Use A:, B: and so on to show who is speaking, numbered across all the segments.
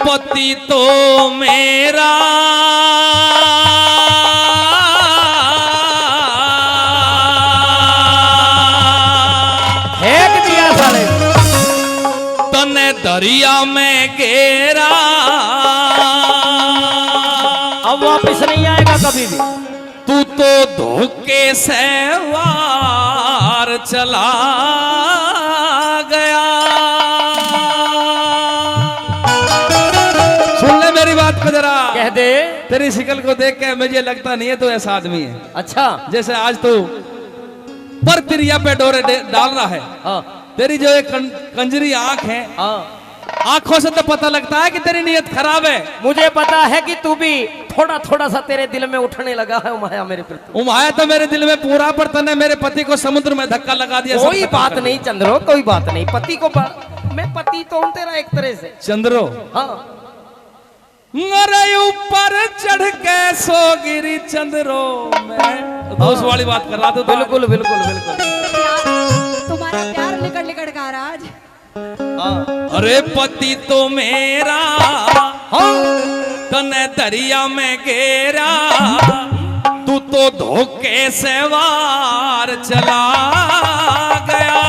A: पति तो मेरा
B: फेंक दिया साले,
A: तने दरिया में घेरा,
B: अब वापिस नहीं आएगा कभी भी।
A: तू तो धोखे से वार चला गया। सुन ले मेरी बात को जरा,
B: कह दे।
A: तेरी शिकल को देख के मुझे लगता नहीं है तो ऐसा आदमी है।
B: अच्छा,
A: जैसे आज तू पर तिरिया पे डोरे डाल रहा है।
B: हाँ
A: तेरी जो एक कंजरी आंख है,
B: हाँ,
A: आंखों से तो पता लगता है कि तेरी नीयत खराब है।
B: मुझे पता है कि तू भी थोड़ा थोड़ा सा तेरे दिल में उठने लगा है माया मेरे प्रति।
A: उमाया तो मेरे दिल में पूरा, पर तने मेरे पति को समुद्र में धक्का लगा दिया।
B: कोई बात नहीं चंद्रो, कोई बात नहीं। पति को मैं पति तो हूं तेरा एक तरह से।
A: चंद्रो,
B: हाँ,
A: अरे ऊपर चढ़ के सो गिरी चंद्रो, मैं दोस्त वाली बात कर रहा था।
B: बिल्कुल बिल्कुल बिल्कुल।
C: तुम्हारा प्यार लिकड़ लिकड़ का राज।
B: हाँ,
A: अरे पति तो मेरा,
B: हाँ,
A: तने दरिया में घेरा, तू तो धोखे से वार चला गया।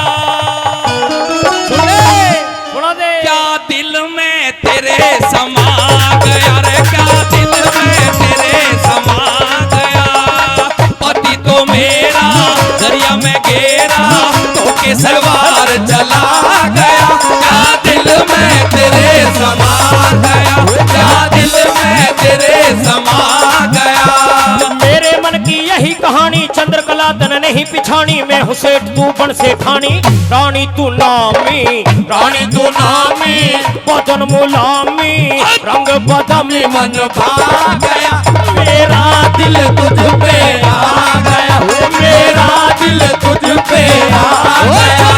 B: सुना दे।
A: क्या दिल में तेरे समा गया रे, क्या दिल में तेरे समा गया। पति तो मेरा दरिया में घेरा, धोखे से वार चला गया। क्या दिल में तेरे समा गया, क्या दिल में तेरे समा गया।
B: मेरे मन की यही कहानी, चंद्रकला तन नहीं पिछानी। मैं हुसैन तू बन से खानी, रानी तू नामी, रानी तू नामी, बदन मुलामी, रंग बदमी
A: मन भा गया,
B: मेरा
A: दिल तुझ पे आ गया, मेरा दिल तुझ पे आ गया।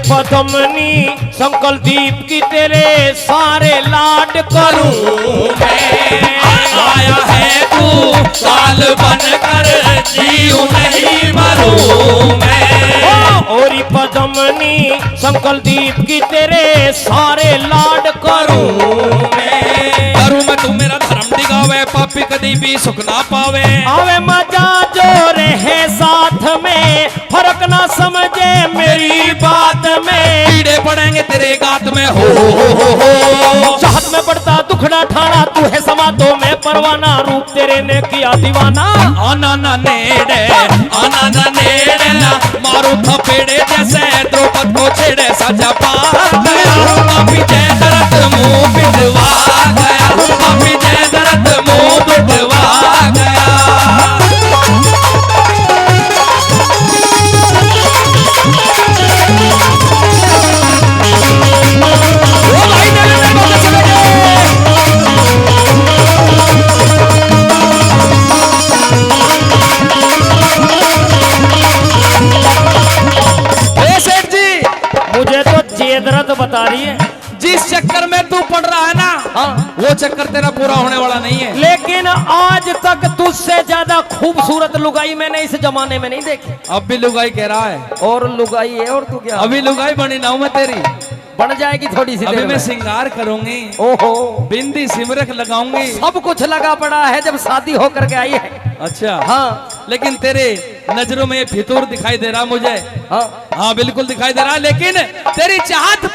B: पदमनी संकल दीप की तेरे सारे लाड करूं मैं।
A: आया है तू काल बनकर, जीऊं नहीं मरूं मैं।
B: और पदमनी संकल दीप की तेरे सारे लाड करूं मैं
A: तू मेरा धर्म दिखावे, पापी कभी भी सुख ना पावे।
B: आवे मजा जो रहे साथ में, फर्क ना समझे मेरी बात में।
A: कीड़े पड़ेंगे तेरे गात में, हो
B: चाहत में पड़ता दुखड़ा ठाड़ा, तू है समा तो मैं परवाना, रूप तेरे ने किया दीवाना।
A: आना ना नेड़े, आना ना नेड़े ना, मारू थपेड़े जैसे द्रौपद को छेड़े। सजा पा गया, पापी जय दर्द मुंह पिटवा गया, पापी जय दर्द मुंह पिटवा गया।
B: मुझे तो जेदरत बता रही है।
A: जिस चक्कर में तू पड़ रहा है ना,
B: हाँ,
A: वो चक्कर तेरा पूरा होने वाला नहीं है।
B: लेकिन आज तक तुझसे ज्यादा खूबसूरत लुगाई मैंने इस जमाने में नहीं देखी।
A: अब भी लुगाई कह रहा है,
B: और लुगाई है, और तू क्या
A: अभी लुगाई बनी ना हूं मैं तेरी,
B: बन जाएगी थोड़ी सी
A: अभी
B: देर
A: मैं
B: में।
A: श्रृंगार करूंगी,
B: ओहो,
A: बिंदी सिमरक लगाऊंगी,
B: सब कुछ लगा पड़ा है जब शादी होकर के आई है।
A: अच्छा
B: हाँ,
A: लेकिन तेरे नजरों में ये फितूर दिखाई दे रहा मुझे।
B: हाँ,
A: हाँ बिल्कुल दिखाई दे रहा, लेकिन तेरी चाहत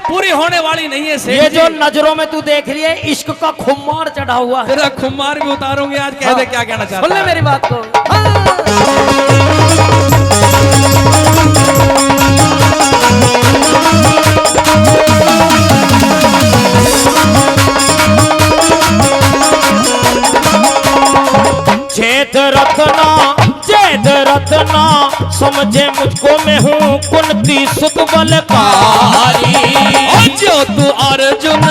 A: पूरी होने वाली नहीं है।
B: ये जो नजरों में तू देख रही है, इश्क का खुमार चढ़ा हुआ है।
A: तेरा खुमार भी उतारूंगी आज। कह दे क्या कहना चाहता
B: सुन ले
A: है।
B: मेरी बात को। हाँ। जेद रत्ना समझे मुझको, मैं हूँ कुंती सुत बलकारी।
A: जो तू अर्जुन,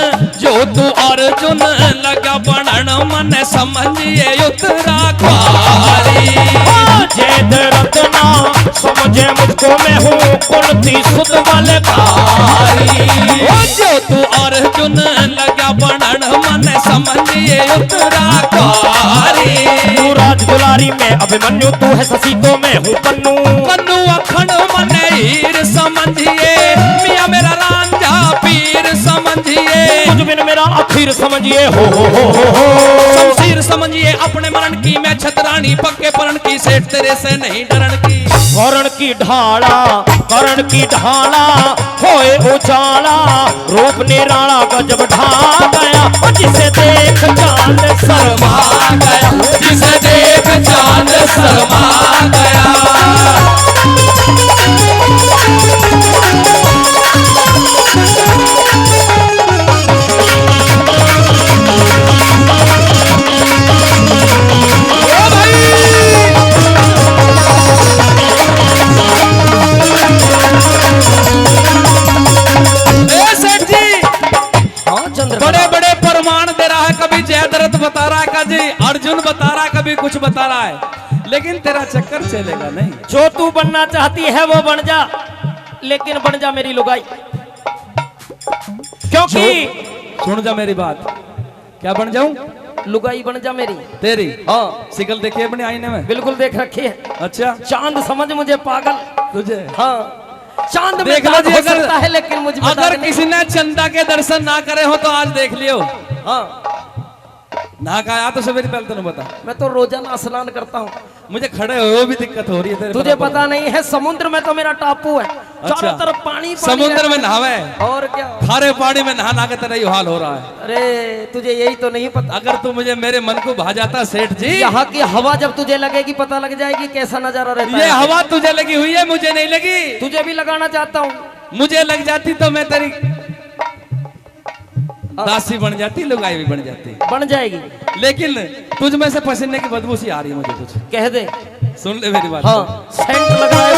A: जो तू अर्जुन लगा बनन मन समझिए उतरा ख्वारी
B: जेद रत्ना समझे मुझको मैं हूँ कुलती सुत वाले कारी।
A: जो तू अर्जुन लगा बनन मन समझिए उतरा ख्वारी
B: तू राज दुलारी में अभिमन्यु तू है शशि तो मैं हूँ पन्नू।
A: कन्नू अखंड मन हीर समझिए मियाँ मेरा रांझा पीर समझिए
B: कुछ बिन मेरा अखीर समझिए हो
A: शमशीर समझिए अपने मरण की मैं छतरानी पक्के परण की सेठ तेरे से नहीं डरण की
B: करण की ढाला होए उजाला रूप निराला गजब ढा गया जिसे देख चांद शर्मा गया
A: जिसे देख चांद शर्मा गया। बड़े बड़े प्रमाण दे रहा है, कभी जयद्रथ बता रहा है, कभी अर्जुन बता रहा है, कभी कुछ बता रहा है, लेकिन तेरा चक्कर चलेगा नहीं।
B: जो तू बनना चाहती है वो बन जा, लेकिन बन जा मेरी लुगाई। क्योंकि
A: सुन जा मेरी बात, क्या बन जाऊं?
B: लुगाई बन जा मेरी।
A: तेरी?
B: हाँ।
A: शिकल देखी है अपने आईने में?
B: बिल्कुल देख रखी है।
A: अच्छा,
B: चांद समझ मुझे पागल
A: तुझे?
B: हाँ, चांद में
A: देख लो
B: दाग
A: जी,
B: हो
A: अगर
B: सकता है लेकिन मुझे
A: अगर किसी ने चंदा के दर्शन ना करे हो तो आज देख लियो।
B: हाँ,
A: ना कहा तो सवेरे पहले तेने बता,
B: मैं तो रोजाना स्नान करता हूँ।
A: मुझे खड़े हो भी दिक्कत हो रही है तेरे।
B: तुझे पता नहीं है, समुद्र में तो मेरा टापू है,
A: अच्छा।
B: चारों तरफ पानी
A: समुद्र में नहावे
B: और क्या,
A: खारे पानी में नहा के तेरा ये हाल हो रहा है।
B: अरे तुझे यही तो नहीं पता।
A: अगर तू मुझे मेरे मन को भा जाता सेठ जी,
B: यहाँ की हवा जब तुझे लगेगी पता लग जाएगी कैसा नजारा रहता
A: ये
B: है।
A: हवा तुझे लगी हुई है, मुझे नहीं लगी।
B: तुझे भी लगाना चाहता हूँ।
A: मुझे लग जाती तो मैं तेरी दासी बन जाती, लुगाई भी बन जाती,
B: बन जाएगी।
A: लेकिन तुझ में से पसीने की बदबू सी आ रही है मुझे कुछ।
B: कह दे।
A: सुन ले मेरी बात।
B: हाँ, सेंट लग रहा है।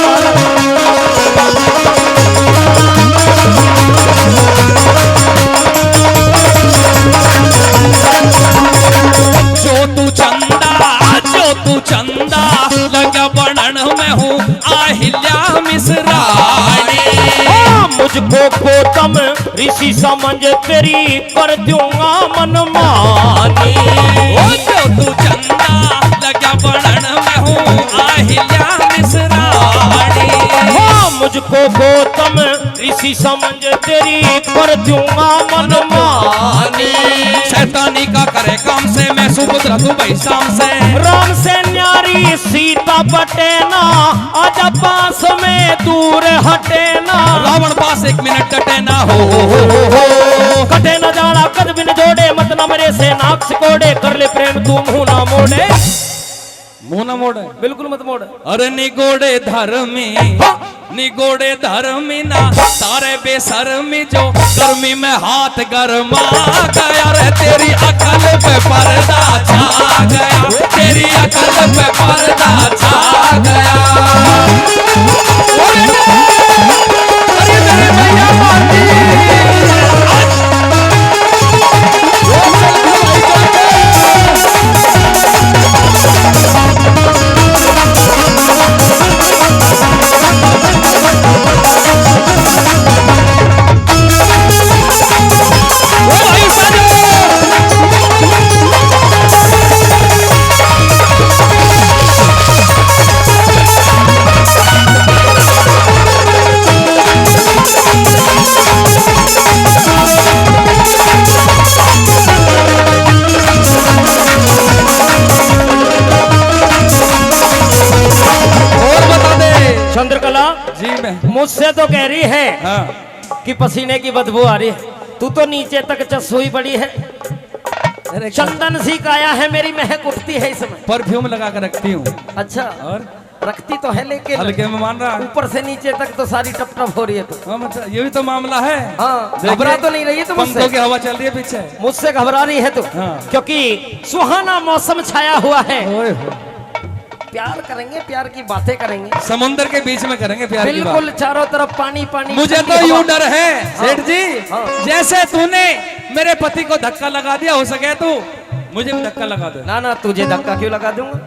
A: जो तू चंदा लगा बनन में हूँ आहिल्या मिश्राणी।
B: मुझको गौतम ऋषि समझ तेरी कर दूंगा मनमानी।
A: जो तू चंदा लगा बनन में हूँ आहिल्या मिश्राणी।
B: मुझको गौतम ऋषि समझ तेरी कर दूंगा मनमानी।
A: शैतानी का करे काम से मैं सुपुत्र तू भाई शाम से।
B: राम से न्यारी सीता बटेना, आजा पास में दूर हटेना।
A: रावण पास एक मिनट कटे ना हो
B: कटे न जाना कद बिन जोड़े, मत न मरे से नाक सिकोड़े। कर ले प्रेम तू मुंह ना मोड़े,
A: मुंह ना मोड़े,
B: बिल्कुल मत मोड़।
A: अरे निगोड़े धर्मी, निगोड़े धर्मी ना तारे बेशर्मी, जो गर्मी में हाथ गरमा गया रे। तेरी अकल पे पर्दा छा गया, तेरी अकल पे पर्दा छा गया। अरे मेरे भैया माती
B: चंद्रकला
A: जी मैं
B: मुझसे तो कह रही है
A: हाँ।
B: कि पसीने की बदबू आ रही है। तू तो नीचे तक चसूई पड़ी है, चंदन सी काया है, मेरी महक उठती है इसमें।
A: परफ्यूम लगा कर रखती हूँ।
B: अच्छा,
A: और
B: रखती तो है लेकिन
A: हल्के में मान रहा है।
B: ऊपर से नीचे तक तो सारी टप टप हो रही है। तो
A: हाँ मतलब ये भी तो मामला है।
B: हाँ,
A: देखिए,
B: घबरा तो नहीं रही है तो
A: पंखों की हवा चल रही है पीछे।
B: मुझसे घबरा रही है तो
A: हाँ।
B: क्योंकि सुहाना मौसम छाया हुआ है।
A: ओए हो।
B: प्यार करेंगे, प्यार की बातें करेंगे।
A: समुद्र के बीच में करेंगे प्यार की बात।
B: बिल्कुल चारों तरफ पानी पानी।
A: मुझे
B: ठंडी
A: तो यूं
B: हवा।
A: डर है सेठ जी,
B: हाँ।
A: जैसे तूने मेरे पति को धक्का लगा दिया, हो सके तो मुझे भी धक्का लगा दे।
B: ना ना, तुझे धक्का क्यों लगा दूंगा?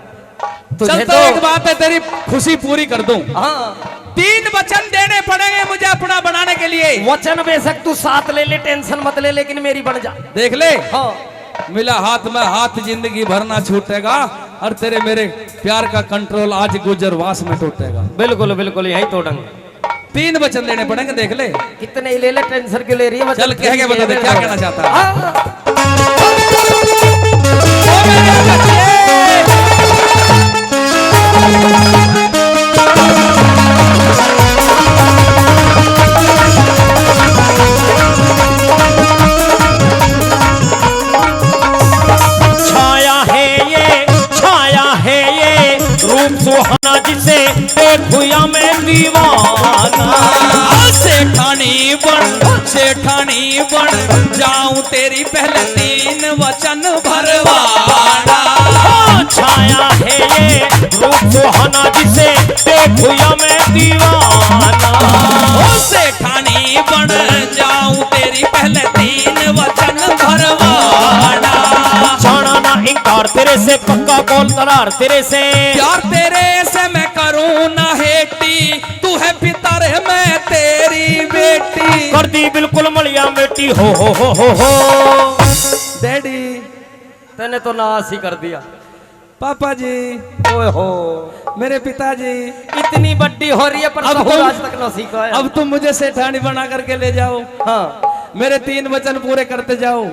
B: तुझे
A: चल तो एक बात है, तेरी खुशी पूरी कर दूं।
B: हाँ,
A: 3 वचन देने पड़ेंगे मुझे अपना बनाने के लिए।
B: वचन बेशक तू साथ ले ले, टेंशन मत ले, लेकिन मेरी बन जा।
A: देख ले,
B: हाँ,
A: मिला हाथ में हाथ, जिंदगी भर ना छूटेगा, और तेरे मेरे प्यार का कंट्रोल आज गुजरवास में टूटेगा।
B: बिल्कुल बिल्कुल, यही तोड़ेंगे।
A: 3 वचन देने पड़ेंगे, देख ले।
B: कितने ही ले ले, टेंशन क्यों ले रही है?
A: चल कह के बता दे क्या कहना चाहता है।
B: हाँ।
A: ओ मेरे बच्चे,
B: रूप सुहाना जिसे देखूया मैं दीवाना।
A: सेठानी बन जाऊं तेरी पहले 3 वचन भरवाना।
B: छाया है ये रूप सुहाना जिसे देखूया मैं दीवाना।
A: सेठानी बन जाऊं तेरी पहले 3 वचन भरवाना।
B: जाना ना इनकार तेरे से, पक्का कौल करार तेरे से।
A: प्यार तेरे से मैं करूं ना हेटी, तू है पिता रे मैं तेरी बेटी।
B: कर दी बिल्कुल मलिया बेटी हो।
A: डैडी,
B: तूने तो नाश ही कर दिया।
A: पापा जी,
B: ओए हो,
A: मेरे पिताजी,
B: इतनी बड्डी हो रही है पर
A: अब
B: सहूर
A: तुम-
B: आज तक ना सीखा है।
A: अब तुम मुझे सेठानी बना करके ले जाओ,
B: हाँ,
A: मेरे 3 वचन पूरे करते जाओ।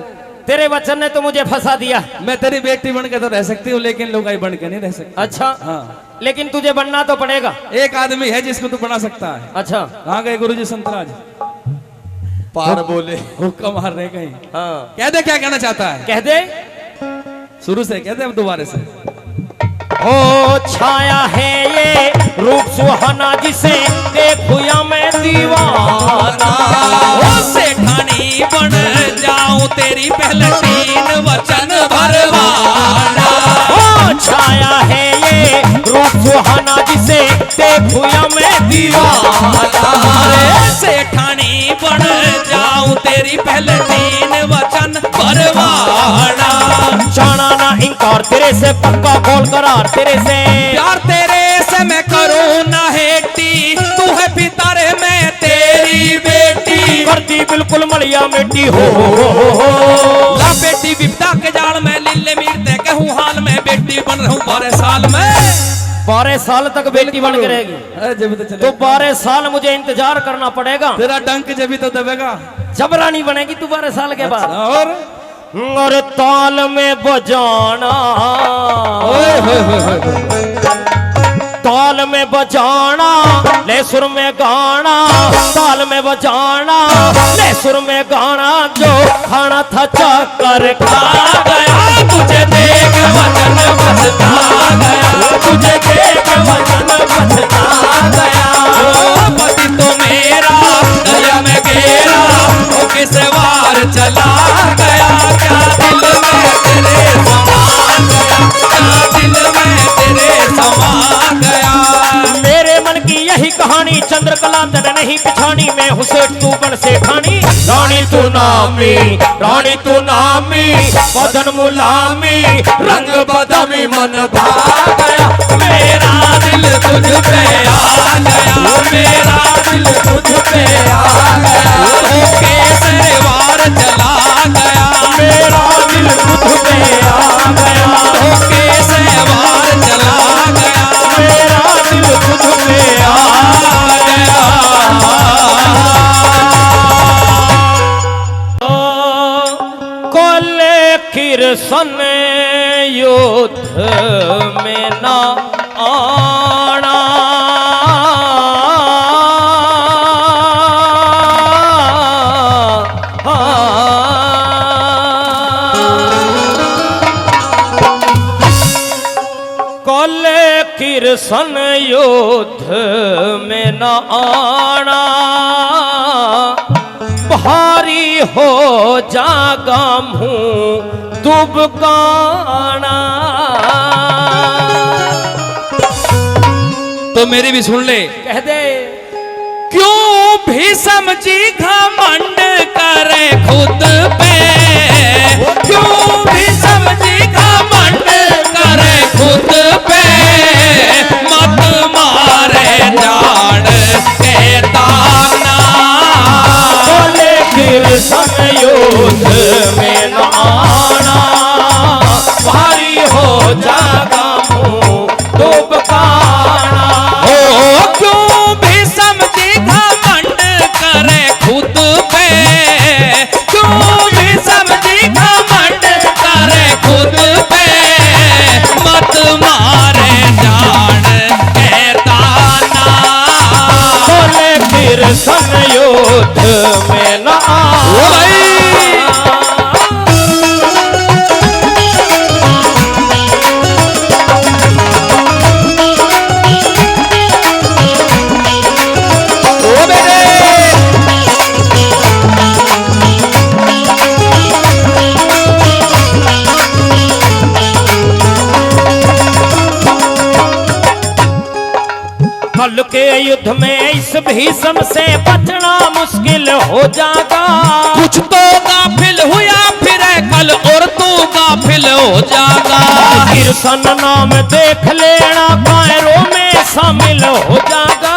B: तेरे वचन ने तो मुझे फंसा दिया।
A: मैं तेरी बेटी बन के तो रह सकती हूँ, लेकिन लुगाई बन के नहीं रह सकती।
B: अच्छा,
A: हाँ,
B: लेकिन तुझे बनना तो पड़ेगा।
A: एक आदमी है जिसको तू बना सकता है।
B: अच्छा,
A: कहाँ गए गुरुजी संतराज?
B: पार बोले।
A: हुक्का मार रहे कहीं।
B: हाँ,
A: कह दे क्या कहना चाहता है,
B: कह दे।
A: शुरू से कह दे, अब दोबारा से।
B: ओ छाया है ये रूप सुहाना जिसे देखूया मैं दीवाना।
A: ओ सेठानी बन जाऊं तेरी पहले 3 वचन भरवाना।
B: ओ छाया है ये रूप सुहाना जिसे देखूया मैं दीवाना।
A: सेठानी बन जाऊं तेरी पहले 3 वचन भरवाना।
B: जाना ना इनकार तेरे से, पक्का कौल करार तेरे से।
A: प्यार तेरे से मैं करूं ना हेटी, तू है पिता रे मैं तेरी बेटी।
B: करती बिल्कुल मलिया बेटी हो।
A: ला बेटी विपदा के जाल में, लीले मीरते कहूं हाल में, बेटी बन रहूं 12 साल में।
B: 12 साल तक बेटी बन के रहेगी?
A: जब तो चले,
B: तो 12 साल मुझे इंतजार करना पड़ेगा।
A: तेरा डंक जब भी तो दबेगा।
B: जबरानी बनेगी तू 12 साल के बाद।
A: और
B: ताल में बजाना,
A: ओए होए होए होए।
B: ताल में बजाना, ले सुर में गाना। ताल में बजाना, ले सुर में गाना। जो खाना था चाकर खा गया, तुझे देख वचन बचता गया। तुझे देख वचन बचता गया।
A: पति तो मेरा दरिया में गेरा, होके सवार चला गया। क्या दिल में तेरे समा गया, क्या दिल में तेरे समा गया।
B: मेरे मन की यही कहानी, चंद्रकला तन नहीं पिछानी। मैं हुसैन तू बन से खानी। रानी तू नामी, रानी तू नामी, बदन मुलामी, रंग बदमी, मन भाग गया।
A: मेरा दिल तुझ पे आ गया, मेरा दिल तुझ पे आ गया। होके सवार चला गया,
B: मेरा दिल तुझ पे आ गया।
A: होके सवार चला गया,
B: मेरा दिल तुझ पे आ
A: गया।
B: कोले किरसन युद्ध में ना आना। कोले किरसन युद्ध में न आना। भारी हो जागा मुंह दुबकाना।
A: तो मेरी भी सुन ले।
B: कह दे।
A: क्यों भीष्म जी घमंड करे खुद पे, क्यों भीष्म जी घमंड करे खुद पे, मत मारे जान के ताना।
B: बोले कृष्ण युद्ध में न आना, भारी हो जागा मुंह दुबकाना।
A: ओ क्यों भीष्म जी घमंड करे खुद पे, क्यों भीष्म जी घमंड करे खुद पे, मत मारे जान के ताना।
B: बोले कृष्ण युद्ध में न
A: ओ भाई। ओ बेटे।
B: कल के युद्ध में इस भीष्म से बचना मुश्किल हो जाएगा।
A: कुछ तो गाफिल हुआ फिर कल और तू गाफिल हो जागा।
B: कृष्ण नाम देख लेना पैरों में शामिल हो जाएगा।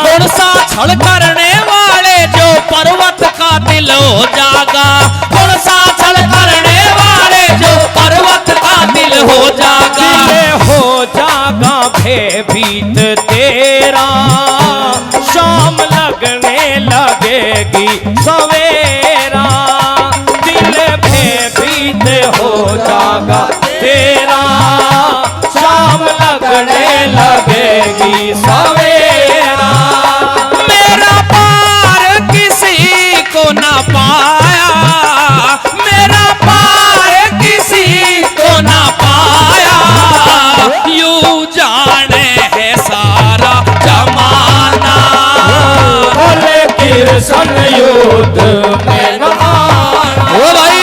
A: कौन सा छल करने वाले जो पर्वत का दिल हो जागा, कौन सा छल करने वाले जो पर्वत का दिल हो जागा।
B: दिल हो जागा भयभीत तेरा, शाम लगने लगेगी सवेरा। दिल भयभीत हो जागा तेरा, शाम लगने लगेगी सवेरा।
A: मेरा पार किसी को ना पाया, मेरा पार किसी को ना पाया, यूं जाने है सारा जमाना।
B: बोले कृष्ण युद्ध में न आना।
A: ओ भाई।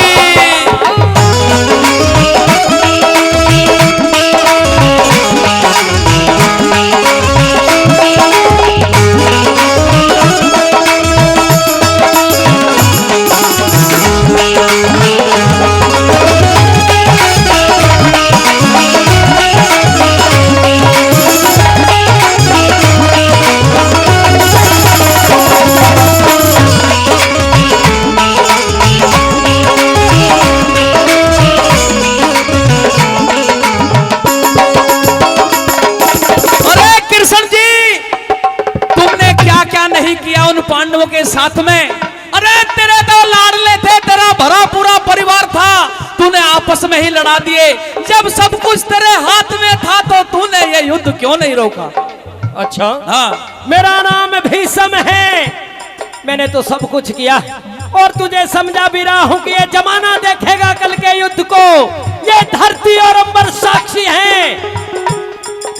A: पांडवों के साथ में। अरे तेरे तो लाडले थे, तेरा भरा पूरा परिवार था, तूने आपस में ही लड़ा दिए। जब सब कुछ तेरे हाथ में था तो तूने ये युद्ध क्यों नहीं रोका?
B: अच्छा
A: हाँ,
B: मेरा नाम भीष्म है, मैंने तो सब कुछ किया और तुझे समझा भी रहा हूं कि ये जमाना देखेगा कल के युद्ध को। ये धरती और अंबर साक्षी हैं।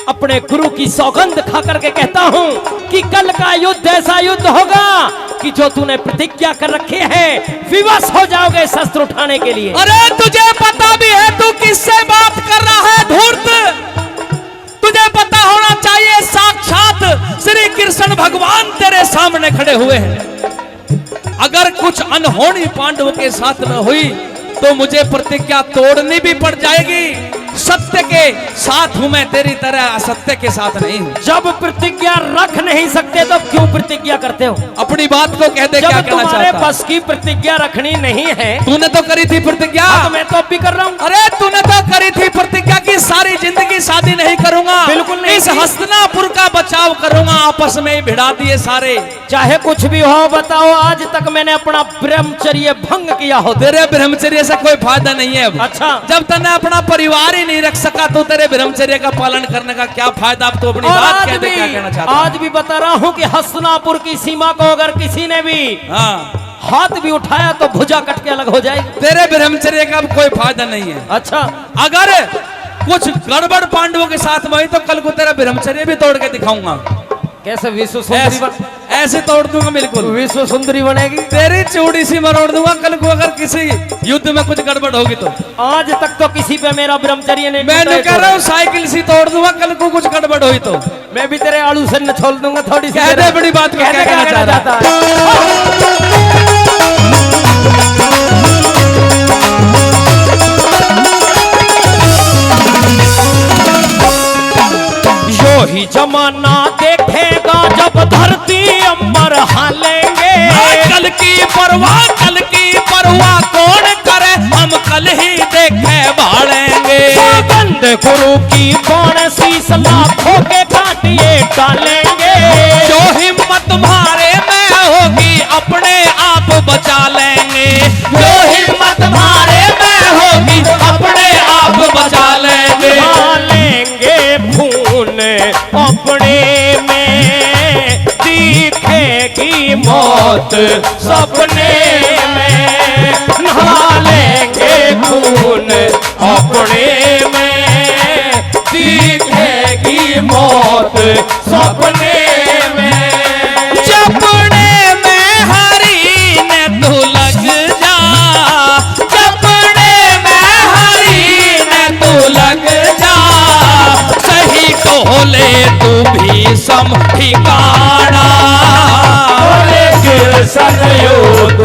B: अपने गुरु की सौगंध खा करके कहता हूं कि कल का युद्ध ऐसा युद्ध होगा कि जो तूने प्रतिज्ञा कर रखी है, विवश हो जाओगे शस्त्र उठाने के लिए।
A: अरे तुझे पता भी है तू किससे बात कर रहा है धूर्त? तुझे पता होना चाहिए साक्षात श्री कृष्ण भगवान तेरे सामने खड़े हुए हैं। अगर कुछ अनहोनी पांडवों के साथ में हुई तो मुझे प्रतिज्ञा तोड़नी भी पड़ जाएगी। सत्य के साथ हूं मैं, तेरी तरह असत्य के साथ नहीं हूं।
B: जब प्रतिज्ञा रख नहीं सकते तो क्यों प्रतिज्ञा करते हो?
A: अपनी बात को कह दे, क्या कहना चाहता?
B: तुम्हारे बस की प्रतिज्ञा रखनी नहीं है।
A: तूने तो करी थी प्रतिज्ञा।
B: तो मैं तो अब भी कर रहा हूं।
A: अरे तूने तो करी थी प्रतिज्ञा की सारी जिंदगी शादी नहीं करूंगा,
B: बिल्कुल नहीं।
A: इस हस्तिनापुर का बचाव करूंगा। आपस में ही भिड़ा दिए सारे।
B: चाहे कुछ भी हो, बताओ आज तक मैंने अपना ब्रह्मचर्य भंग किया हो?
A: तेरे ब्रह्मचर्य से कोई फायदा नहीं है अब।
B: अच्छा, जब
A: जब तूने अपना परिवार ही नहीं रख सका तो तेरे ब्रह्मचर्य का पालन करने का क्या फायदा? अब तो अपनी बात कह दे, क्या कहना चाहता?
B: आज भी बता रहा हूं कि हस्तिनापुर की सीमा को अगर किसी ने भी हाथ भी उठाया तो भुजा कट के अलग हो जाएगी।
A: तेरे ब्रह्मचर्य का अब कोई फायदा नहीं है।
B: अच्छा,
A: अगर कुछ गड़बड़ पांडवों के साथ में हुई तो कल को तेरा ब्रह्मचर्य भी तोड़ के दिखाऊंगा।
B: कैसे विश्व सुंदरी
A: ऐसे तोड़ दूंगा, बिल्कुल
B: विश्व सुंदरी बनेगी।
A: तेरी चूड़ी सी मरोड़ दूंगा कल को अगर किसी युद्ध में कुछ गड़बड़ होगी तो।
B: आज तक तो किसी पे मेरा ब्रह्मचर्य नहीं।
A: मैं कह रहा हूँ साइकिल सी तोड़ दूंगा कल को कुछ गड़बड़ हुई तो।
B: मैं भी तेरे आड़ू से न छोड़ दूंगा थोड़ी सी।
A: कह दे बड़ी बात को, क्या कहना चाह रहा
B: है। यो ही जमाना देखेगा जब धरती अंबर हालेंगे।
A: कल की परवाह कौन करे, हम कल ही देखे भालेंगे।
B: सौगंध गुरु की कौन शीश लाखों के काटिए डालेंगे।
A: जो हिम्मत मारे में होगी अपने आप बचा लेंगे। जो हिम्मत मारे में होगी अपने आप बचा लेंगे।
B: डालेंगे खून अपने में, दिखेगी मौत सपने में। नहा लेंगे खून अपने में, दिखेगी मौत सपने में।
A: चपड़े में हरी ने तू लग जा, चपड़े में हरी ने तू लग जा। सही को ले तू भी सम ठिकाना,
B: लेकिन संयोग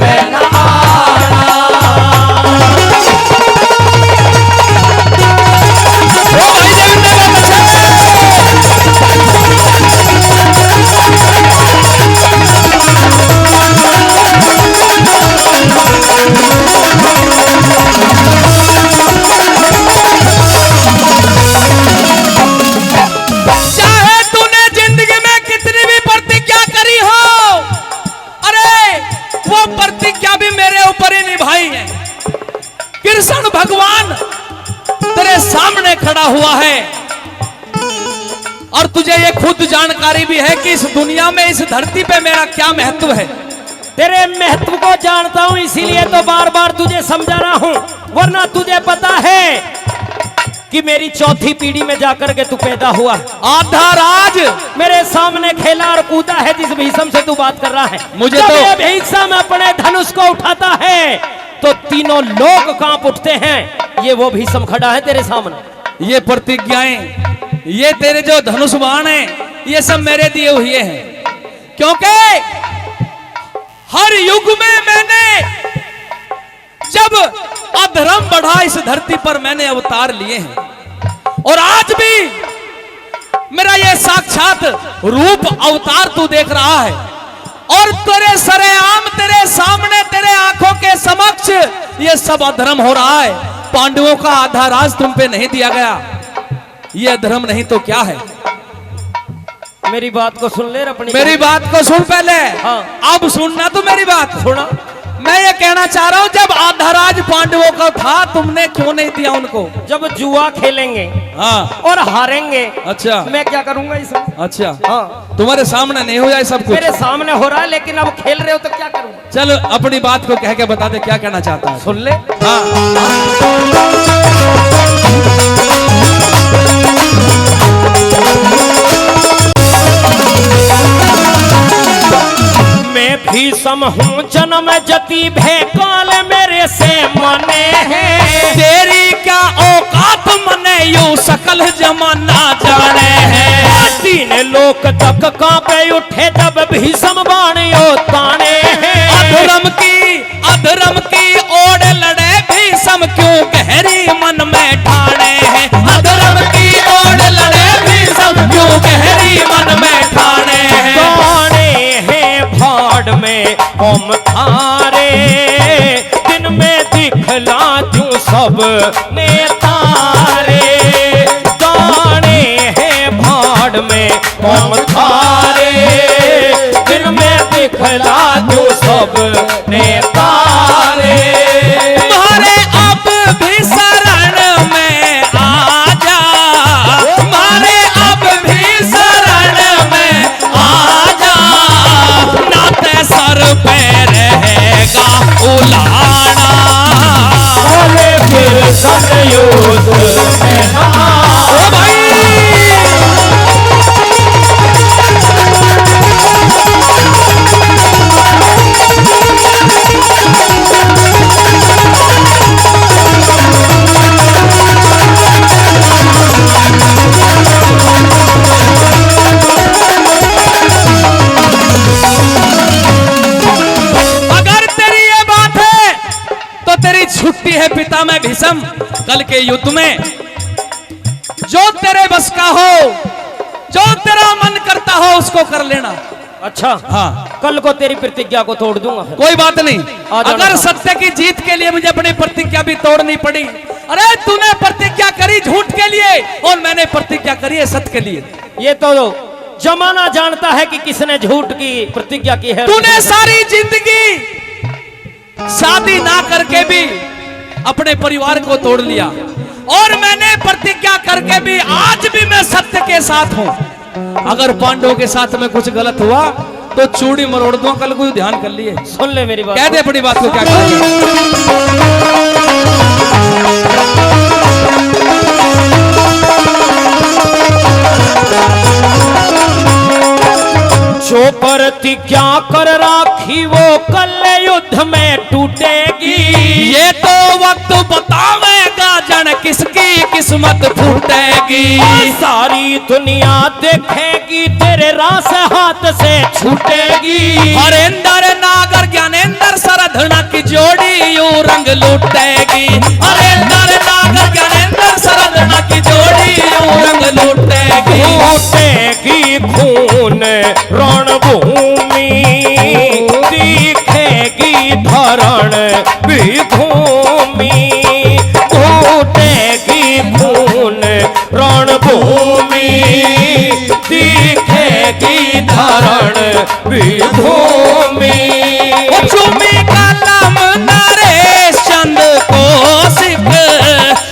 B: में न आना।
A: ओ भाई चाहे तूने जिंदगी में कितनी भी प्रतिज्ञा करी हो, अरे वो प्रतिज्ञा भी मेरे ऊपर ही निभाई है। कृष्ण भगवान तेरे सामने खड़ा हुआ है और तुझे ये खुद जानकारी भी है कि इस दुनिया में, इस धरती पे मेरा क्या महत्व है।
B: तेरे महत्व को जानता हूं, इसीलिए तो बार बार तुझे समझा रहा हूं, वरना तुझे पता है कि मेरी चौथी पीढ़ी में जाकर के तू पैदा हुआ।
A: आधा राज
B: मेरे सामने खेला और कूदा है जिस भीषम से तू बात कर रहा है।
A: मुझे
B: जब
A: तो
B: ये भीषम अपने धनुष को उठाता है तो तीनों लोग कांप उठते हैं। ये वो भीषम खड़ा है तेरे सामने।
A: ये प्रतिज्ञाएं, ये तेरे जो धनुष बाण हैं, ये सब मेरे दिए हुए हैं। क्योंकि हर युग में मैंने जब अधर्म बढ़ा इस धरती पर मैंने अवतार लिए हैं, और आज भी मेरा ये साक्षात रूप अवतार तू देख रहा है। और तेरे सरेआम, तेरे सामने, तेरे आंखों के समक्ष ये सब अधर्म हो रहा है। पांडवों का आधा राज तुम पे नहीं दिया गया, ये अधर्म नहीं तो क्या है।
B: मेरी बात को सुन ले अपनी।
A: मेरी बात को सुन पहले।
B: हाँ।
A: अब सुनना तो मेरी बात।
B: सुना।
A: मैं ये कहना चाह रहा हूं, जब आधा राज पांडवों का था, तुमने क्यों नहीं दिया उनको?
B: जब जुआ खेलेंगे
A: हाँ
B: और हारेंगे,
A: अच्छा,
B: मैं क्या करूंगा इसमें?
A: अच्छा
B: हाँ,
A: तुम्हारे सामने नहीं हो जाए सब कुछ?
B: मेरे सामने हो रहा है, लेकिन अब खेल रहे हो तो क्या करूंगा?
A: चल अपनी बात को कह के बता दे, क्या कहना चाहता है।
B: सुन ले।
A: हाँ
B: मैं भीषम हूँ जन्म जति भय काल मेरे से मने हैं।
A: तेरी क्या औकात मने यूं सकल जमाना जाने हैं।
B: तीन लोक तक कांपे उठे जब भीषम बाणियों ताने हैं।
A: अधर्म की ओर लड़े भीषम क्यों गहरी मन में ठाने हैं। अधर्म की ओर लड़े भीषम क्यों गहरी मन में ठाने हैं।
B: ताने हैं भाड़ में हम थारे, दिन में दिखला दूं सब ने तारे। ताने हैं भाड़ में हम थारे, दिन में दिखला दूं सब ने तारे।
A: तुम्हारे अब भी शरण में आ जा, तुम्हारे अब भी शरण में आ जा। नाते सर पे रहेगा उलाना,
B: बोले फिर संयोग में ना।
A: ओ भाई पिता मैं भीष्म, कल के युद्ध में जो तेरे बस का हो, जो तेरा मन करता हो उसको कर लेना।
B: अच्छा
A: हाँ,
B: कल को तेरी प्रतिज्ञा को तोड़ दूंगा फिर।
A: कोई बात नहीं।
B: आ जाना
A: अगर
B: था।
A: सत्य की जीत के लिए मुझे अपनी प्रतिज्ञा भी तोड़नी पड़ी, अरे तूने प्रतिज्ञा करी झूठ के लिए और मैंने प्रतिज्ञा करी है सत्य के लिए।
B: ये तो जमाना जानता है कि किसने झूठ की प्रतिज्ञा की है।
A: तूने सारी जिंदगी शादी ना करके भी अपने परिवार को तोड़ लिया और मैंने प्रतिज्ञा करके भी आज भी मैं सत्य के साथ हूं। अगर पांडवों के साथ में कुछ गलत हुआ तो चूड़ी मरोड़ दूं, कल को ध्यान कर लिए।
B: सुन ले मेरी बात।
A: कह दे अपनी बात को क्या करें।
B: जो प्रतिज्ञा कर राखी वो कल युद्ध में टूटेगी।
A: ये तो वक्त बतावेगा जन किसकी किस्मत फूटेगी।
B: सारी दुनिया देखेगी तेरे रास हाथ से छूटेगी।
A: हरेंद्र नागर ज्ञानेंद्र सरधना की जोड़ी यूं रंग लूटेगी। हरेंद्र नागर ज्ञानेंद्र सरधना की जोड़ी यूं रंग लूटेगी।
B: लूटेगी खून रणभूमि, दिखेगी धरण भी भूमि। लूटेगी खून रणभूमि, दिखेगी धरण भी भूमि।
A: चुमी कलम नरेश चंद कौशिक,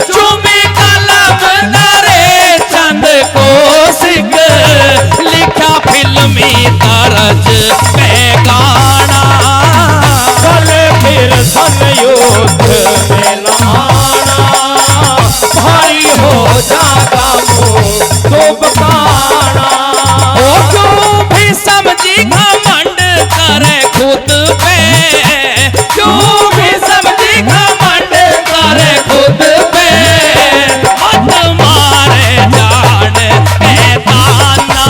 A: चुमी कलम नरेश चंद कौशिक, लिखा फिल्मी तरज पे गाना।
B: कल फिर संयुद्ध में लाना, भारी हो जागा मुंह तो बकाना।
A: ओ क्यों भी समझी घमंड करे खुद पे, क्यों भी समझी घमंड करे खुद पे। मत मारे जान के ताना।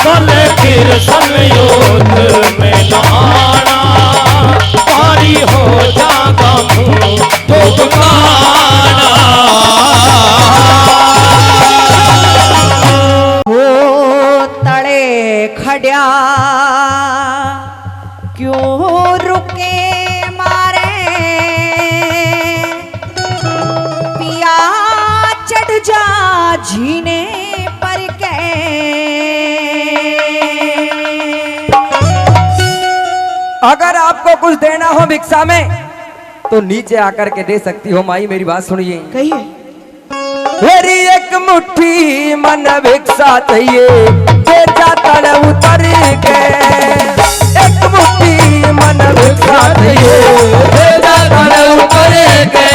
B: कल फिर संयुद्ध में लाना, भारी हो जागा मुंह तो बकाना।
C: वो तड़े खड्या क्यों रुके मारे, पिया चढ़ जा जीने पर के।
D: अगर आपको कुछ देना हो भिक्षा में तो नीचे आकर के दे सकती हो माई, मेरी बात सुनिए।
C: कहिए
D: मेरी एक मुट्ठी मन भिक्षा चाहिए, बेचा तल उतर के। एक मुट्ठी मन भिक्षा चाहिए, बेचा तल उतर के।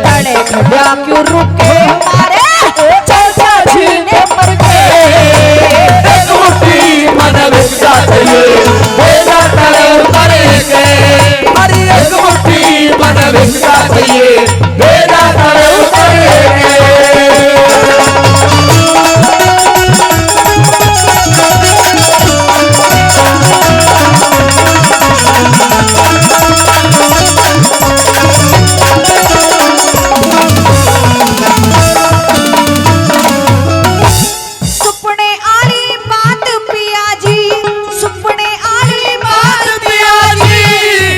C: तड़े खड्या क्यों रुके मारे, चढ़ जा जीने पर के।
D: एक मुट्ठी मन भिक्षा चाहिए, बेचा तल उतर के। अरे एक मुट्ठी मन भिक्षा चाहिए, बेचा तल उतर के।
C: सुपने आली बात पिया जी, सुपने आली बात पिया जी,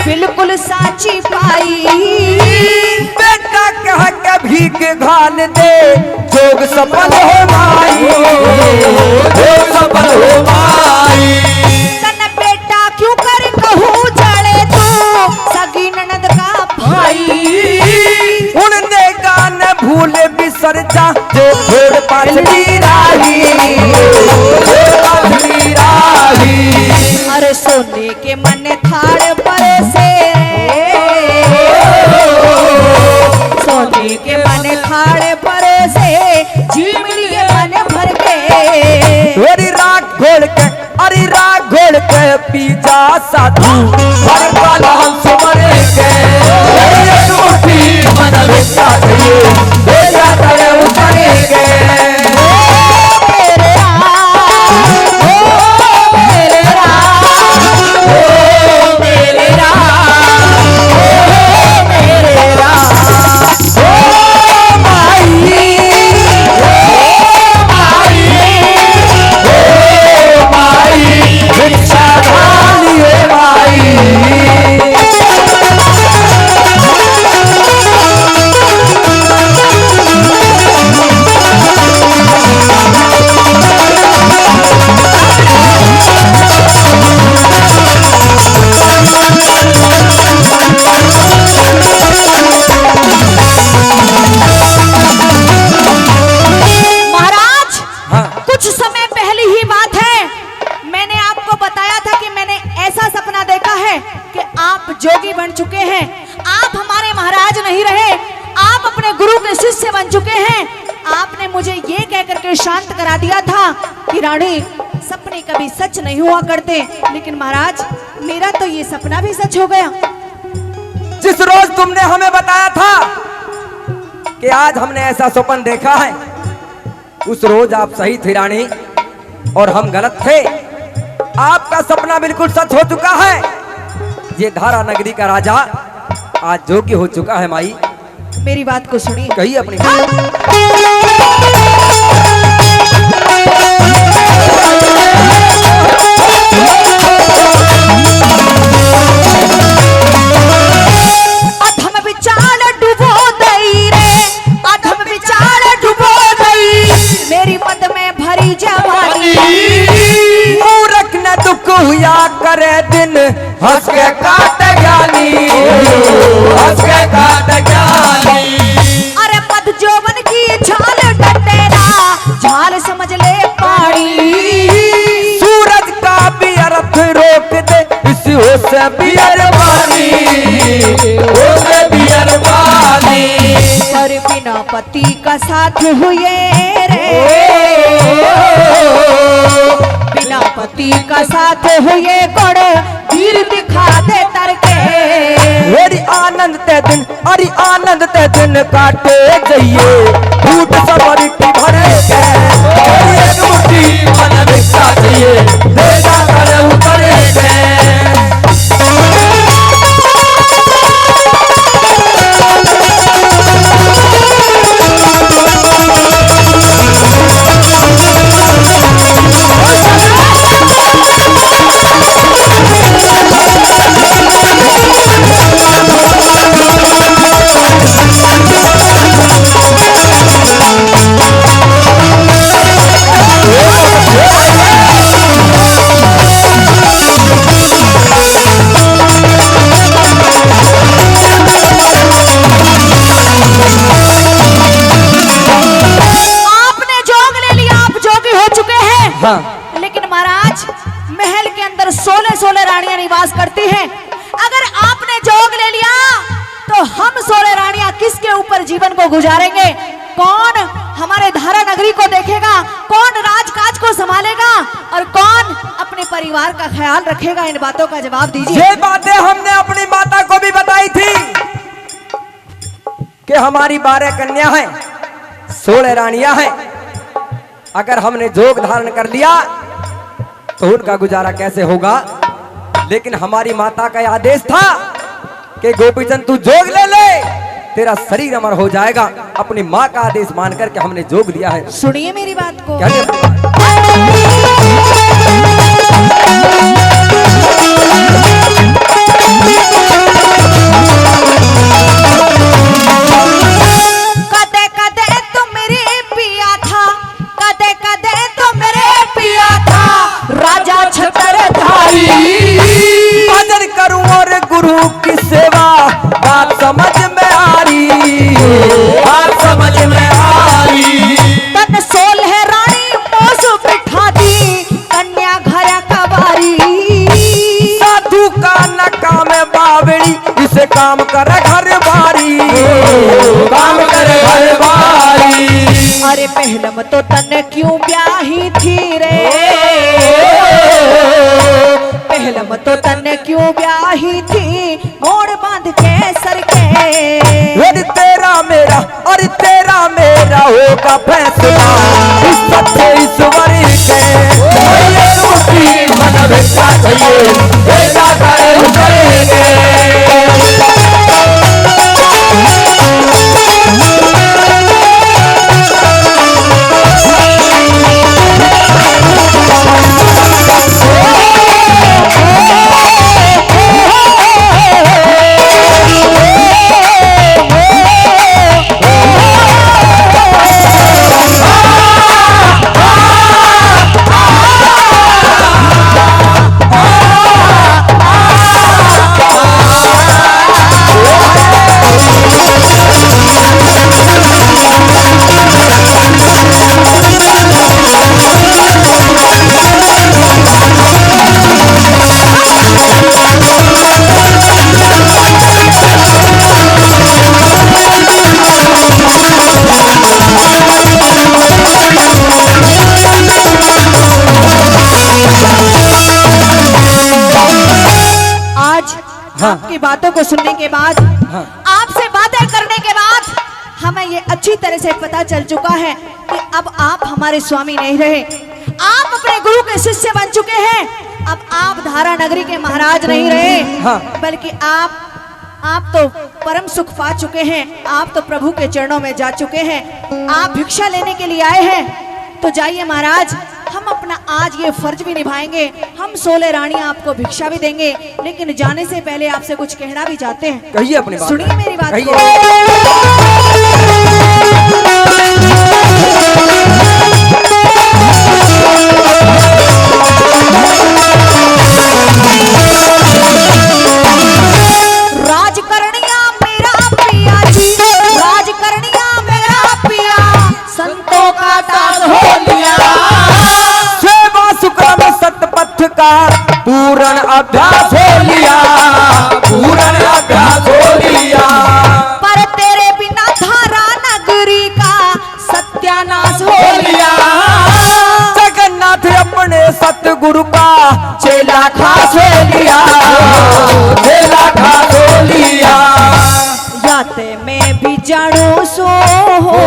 C: बिल्कुल साची पाई।
D: बेटा कह के भीख घाल दे, जोग सफल हो माई, जोग सफल हो माई।
C: तन बेटा क्यों कर कहूँ जड़े तू, सगी ननद का भाई।
D: उनने गान भूल बिसर जा, जो छोड़ पाछली राही, छोड़ पाछली राही।
C: अरे सोने के मन थाड़ पर से, सोने के मन थाड़ पर से, झीम लिए मन भर के।
D: अरे राग घोल के, अरे राग घोल के पी जा साधु, हर काल हम सुमरे के। एक मुट्ठी मन भिक्षा चाहिए, बेचा तले उतरे के।
C: मेरे राम, ओ मेरे राम, ओ मेरे राम, ओ मेरे राम। से बन चुके हैं। आपने मुझे ये कह करके शांत करा दिया था कि रानी सपने कभी सच नहीं हुआ करते, लेकिन महाराज मेरा तो ये सपना भी सच हो गया।
D: जिस रोज तुमने हमें बताया था कि आज हमने ऐसा स्वप्न देखा है, उस रोज आप सही थे रानी और हम गलत थे। आपका सपना बिल्कुल सच हो चुका है। ये धारा नगरी का राजा आज जोगी हो चुका है। माई
C: मेरी बात को सुनिए।
D: कही अपनी
C: अधम विचार डुबो दई रे, अधम विचार डुबो दई मेरी मद में भरी जवानी।
D: मूर्ख न दुख हुआ करे दिन, हंस के काट ज्ञानी, हंस के काट ज्ञानी।
C: अरे मद जोवन की झाल डटेरा, झाल समझ ले पानी।
D: सूरज का भी अर्थ रोक दे, इसी हो से भी अरबानी, हो से भी अरबानी।
C: पर बिना पति का साथ हुए रे, बिना पति का साथ हुए गुण वीर दिखा दे तरके।
D: अरे आनंद ते दिन, अरे आनंद ते दिन काटे जाइए, झूठ सबर की भरे के, अरे झूठी मन भिक्षा चाहिए, देगा कर उतरे के। हाँ।
C: लेकिन महाराज महल के अंदर 16 रानियां निवास करती हैं। अगर आपने जोग ले लिया तो हम 16 रानियां किसके ऊपर जीवन को गुजारेंगे? कौन हमारे धारा नगरी को देखेगा? कौन राजकाज को संभालेगा? और कौन अपने परिवार का ख्याल रखेगा? इन बातों का जवाब दीजिए।
D: ये बातें हमने अपनी माता को भी बताई थी कि हमारी 12 कन्या हैं, 16 रानियां हैं। अगर हमने जोग धारण कर लिया तो उनका गुजारा कैसे होगा? लेकिन हमारी माता का आदेश था कि गोपीचंद तू जोग ले ले, तेरा शरीर अमर हो जाएगा। अपनी माँ का आदेश मान करके हमने जोग लिया है।
C: सुनिए मेरी बात को। कदे कदे तो मेरे पिया था, कदे कदे तो मेरे पिया था, राजा छत्रधारी।
D: भजन करूं और गुरु की सेवा, बात समझ में आ रही, बात समझ में आ रही।
C: तन 16 रानी मोस बिठा दी, कन्या घर कबारी।
D: साधु का न काम बावड़ी, इसे काम करे घर बारी, काम करे घर बारी।
C: अरे पहलम तो तन क्यों ब्याही थी रे, पहलम तो तन क्यों ब्याही थी, मोड़ बांध के सर के।
D: अरे तेरा मेरा, अरे तेरा मेरा होगा फैसला, इस सच्चे ईश्वर के। ये रूठी मन भिक्षा चाहिए, देगा कर उतरेंगे।
C: बातों को सुनने के बाद, आपसे बातें करने के बाद हमें ये अच्छी तरह से पता चल चुका है कि अब आप हमारे स्वामी नहीं रहे, आप अपने गुरु के शिष्य बन चुके हैं। अब आप धारा नगरी के महाराज नहीं रहे, बल्कि आप तो परम सुख पा चुके हैं, आप तो प्रभु के चरणों में जा चुके हैं। आप भिक्षा लेने के लिए आए हैं तो जाइए महाराज, हम अपना आज ये फर्ज भी निभाएंगे, हम 16 रानियां आपको भिक्षा भी देंगे, लेकिन जाने से पहले आपसे कुछ कहना भी चाहते हैं।
D: कहिए अपनी बात,
C: सुनिए मेरी बात
D: कहिए।
C: राजकरणिया मेरा पिया जी, राजकरणिया मेरा पिया, संतों का दास हो लिया।
D: सेवा सुक्रम सतपथ का पूर्ण अभ्यास हो लिया, पूर्ण अभ्यास हो लिया।
C: पर तेरे बिना धारा नगरी का सत्यानाश हो लिया।
D: जगन्नाथ अपने सतगुरु का चेला खास हो लिया, चेला खास हो लिया।
C: याते मैं भी जानो सो हो,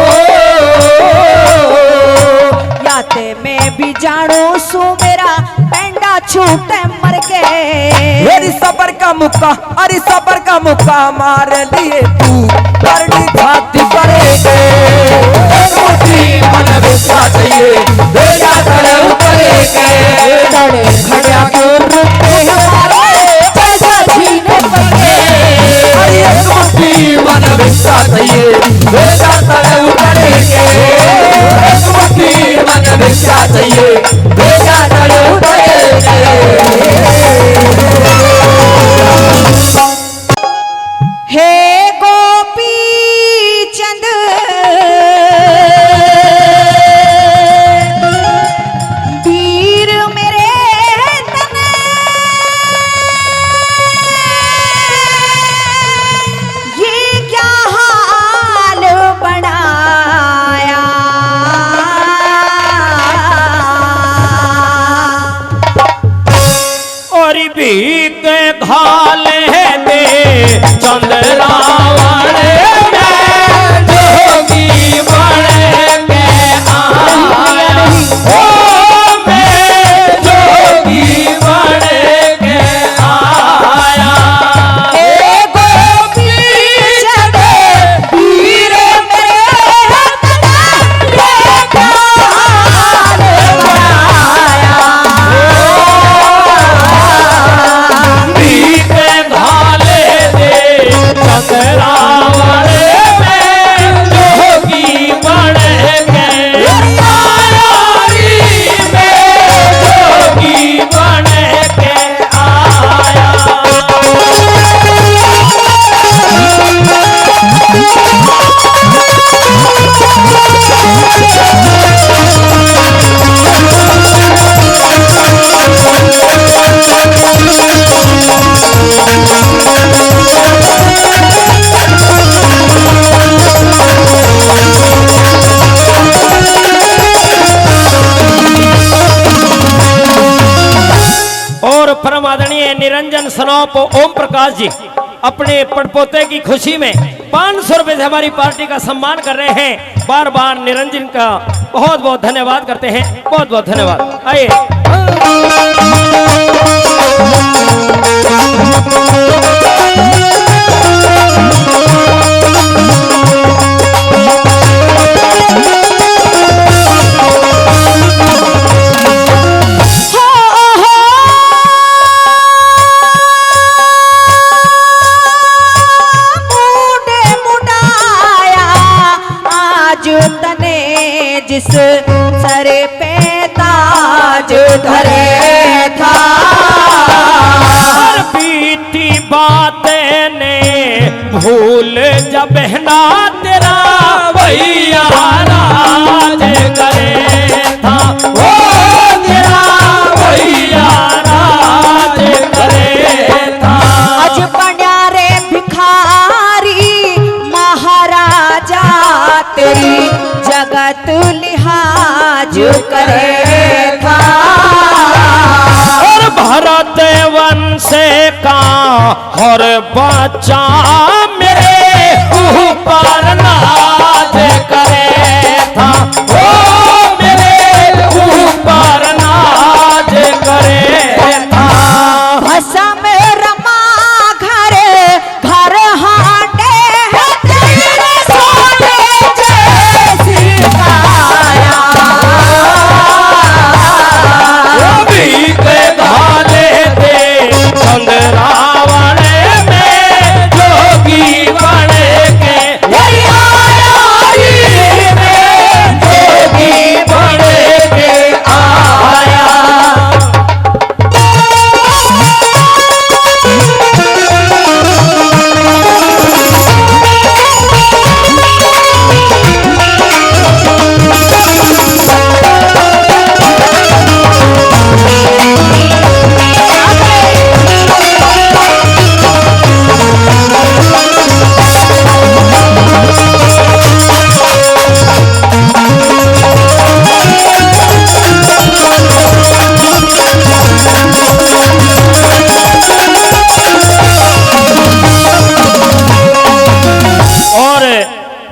C: याते मैं भी जानो सो मेरा पेंडा छूटे मर के।
D: मेरी सबर का मुक्का, अरे सबर का मुक्का मार लिए तू करनी खाती करेगे। मन विश्वास चाहिए बेटा खड़े करेगे, खड़े खड़ा क्यों रुकते हमारे पैसा छीने पड़े। अरे एक मुट्ठी मन विश्वास चाहिए बेटा खड़े करेगे, एक मुट्ठी मन विश्वास चाहिए बेटा खड़े करेगे।
C: हे गोपी चंद वीर मेरे तन, ये क्या हाल बनाया।
B: और भीग घाल दे चंद्रावण में जोगी बन के आया। ओ मैं जोगी बन के आया।
C: हे गोपी चंद वीर मेरे तन, ये क्या हाल बनाया।
B: भीग घाल दे चंद्रावण में जोगी बन के आया। में जोगी बन के आया। और परम आदरणीय निरंजन सनोप ओम प्रकाश जी अपने पड़पोते की खुशी में 500 रुपए से हमारी पार्टी का सम्मान कर रहे हैं। बार बार निरंजन का बहुत बहुत धन्यवाद करते हैं, बहुत बहुत धन्यवाद। आइए।
C: जिस सर पे ताज धरे था,
B: हर बीती बातें ने भूल जब ना तेरा भैया राज करे था। ओ तेरा भैया राज करे था।
C: अज बन्या रे भिखारी महाराजा तेरी जगत लिहाज करे था।
B: और भरत वंश का हर बच्चा मेरे ऊपर नाज करे था, ओ मेरे ऊपर नाज करे था।
C: भाषा में रमा घर घर हांडे तेरे सोने जैसी काया,
B: के धाले थे चंद्रावण में जोगी बन के, जोगी बन के आया।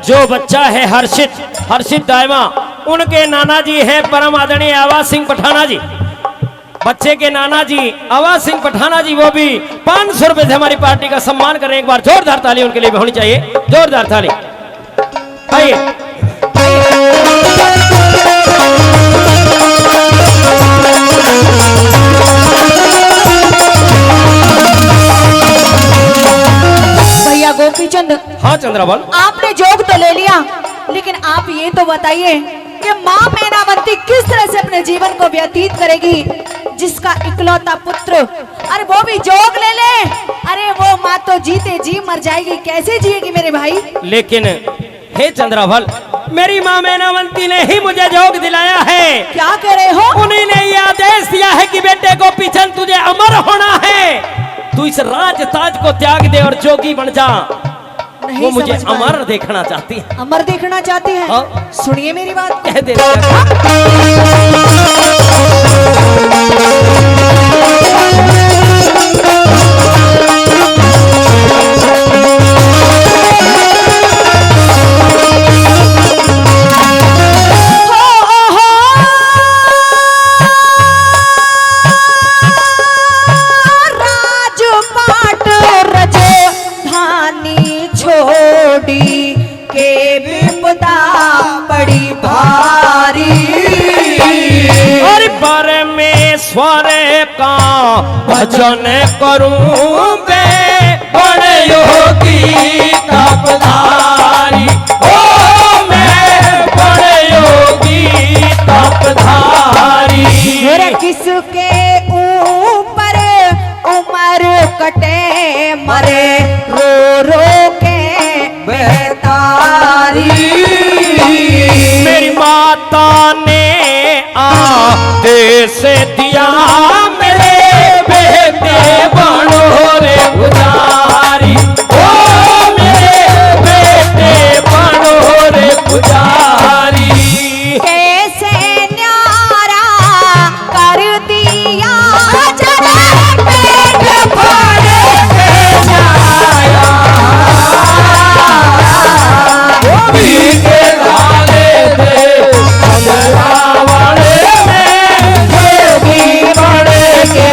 B: जो बच्चा है हर्षित दाइमा, उनके नाना जी हैं परम आदरणीय आवाज सिंह पठाना जी। बच्चे के नाना जी आवाज सिंह पठाना जी वो भी 500 रुपए से हमारी पार्टी का सम्मान करें। एक बार जोरदार ताली उनके लिए भी होनी चाहिए, जोरदार ताली। आइए
C: भैया गोपीचंद,
B: हाँ चंद्रा बोल।
C: आपने जोग तो ले लिया, लेकिन आप ये तो बताइए कि माँ मैनावती किस तरह से अपने जीवन को व्यतीत करेगी, जिसका इकलौता पुत्र, अरे वो भी जोग ले ले, अरे वो माँ तो जीते जी मर जाएगी, कैसे जिएगी मेरे भाई।
B: लेकिन हे चंद्रावल, मेरी माँ मैनावती ने ही मुझे जोग दिलाया है।
C: क्या कह रहे हो?
B: उन्हीं ने ये आदेश दिया है कि बेटे गोपीचंद तुझे अमर होना है, तू इस राज ताज को त्याग दे और जोगी बन जा। वो मुझे अमर देखना चाहती है।
C: अमर देखना चाहती है?
B: हाँ।
C: सुनिए मेरी बात।
B: कह दे।
C: के विपदा पड़ी भारी,
B: और परमेश्वर का भजन करूं मैं, बड़े योगी तपधारी, ओ मैं बड़े योगी तपधारी।
C: किसके ऊपर उमर कटे मरे रो रो के बेतारी,
B: मेरी माता ने आदेश दिया मेरे बेटे बनो रे पुजारी, ओ मेरे बेटे बनो रे पुजारी।
C: कैसे न्यारा कर दिया जरा पेट भरे जाया,
B: के धाले थे चंद्रावण में जोगी बन के,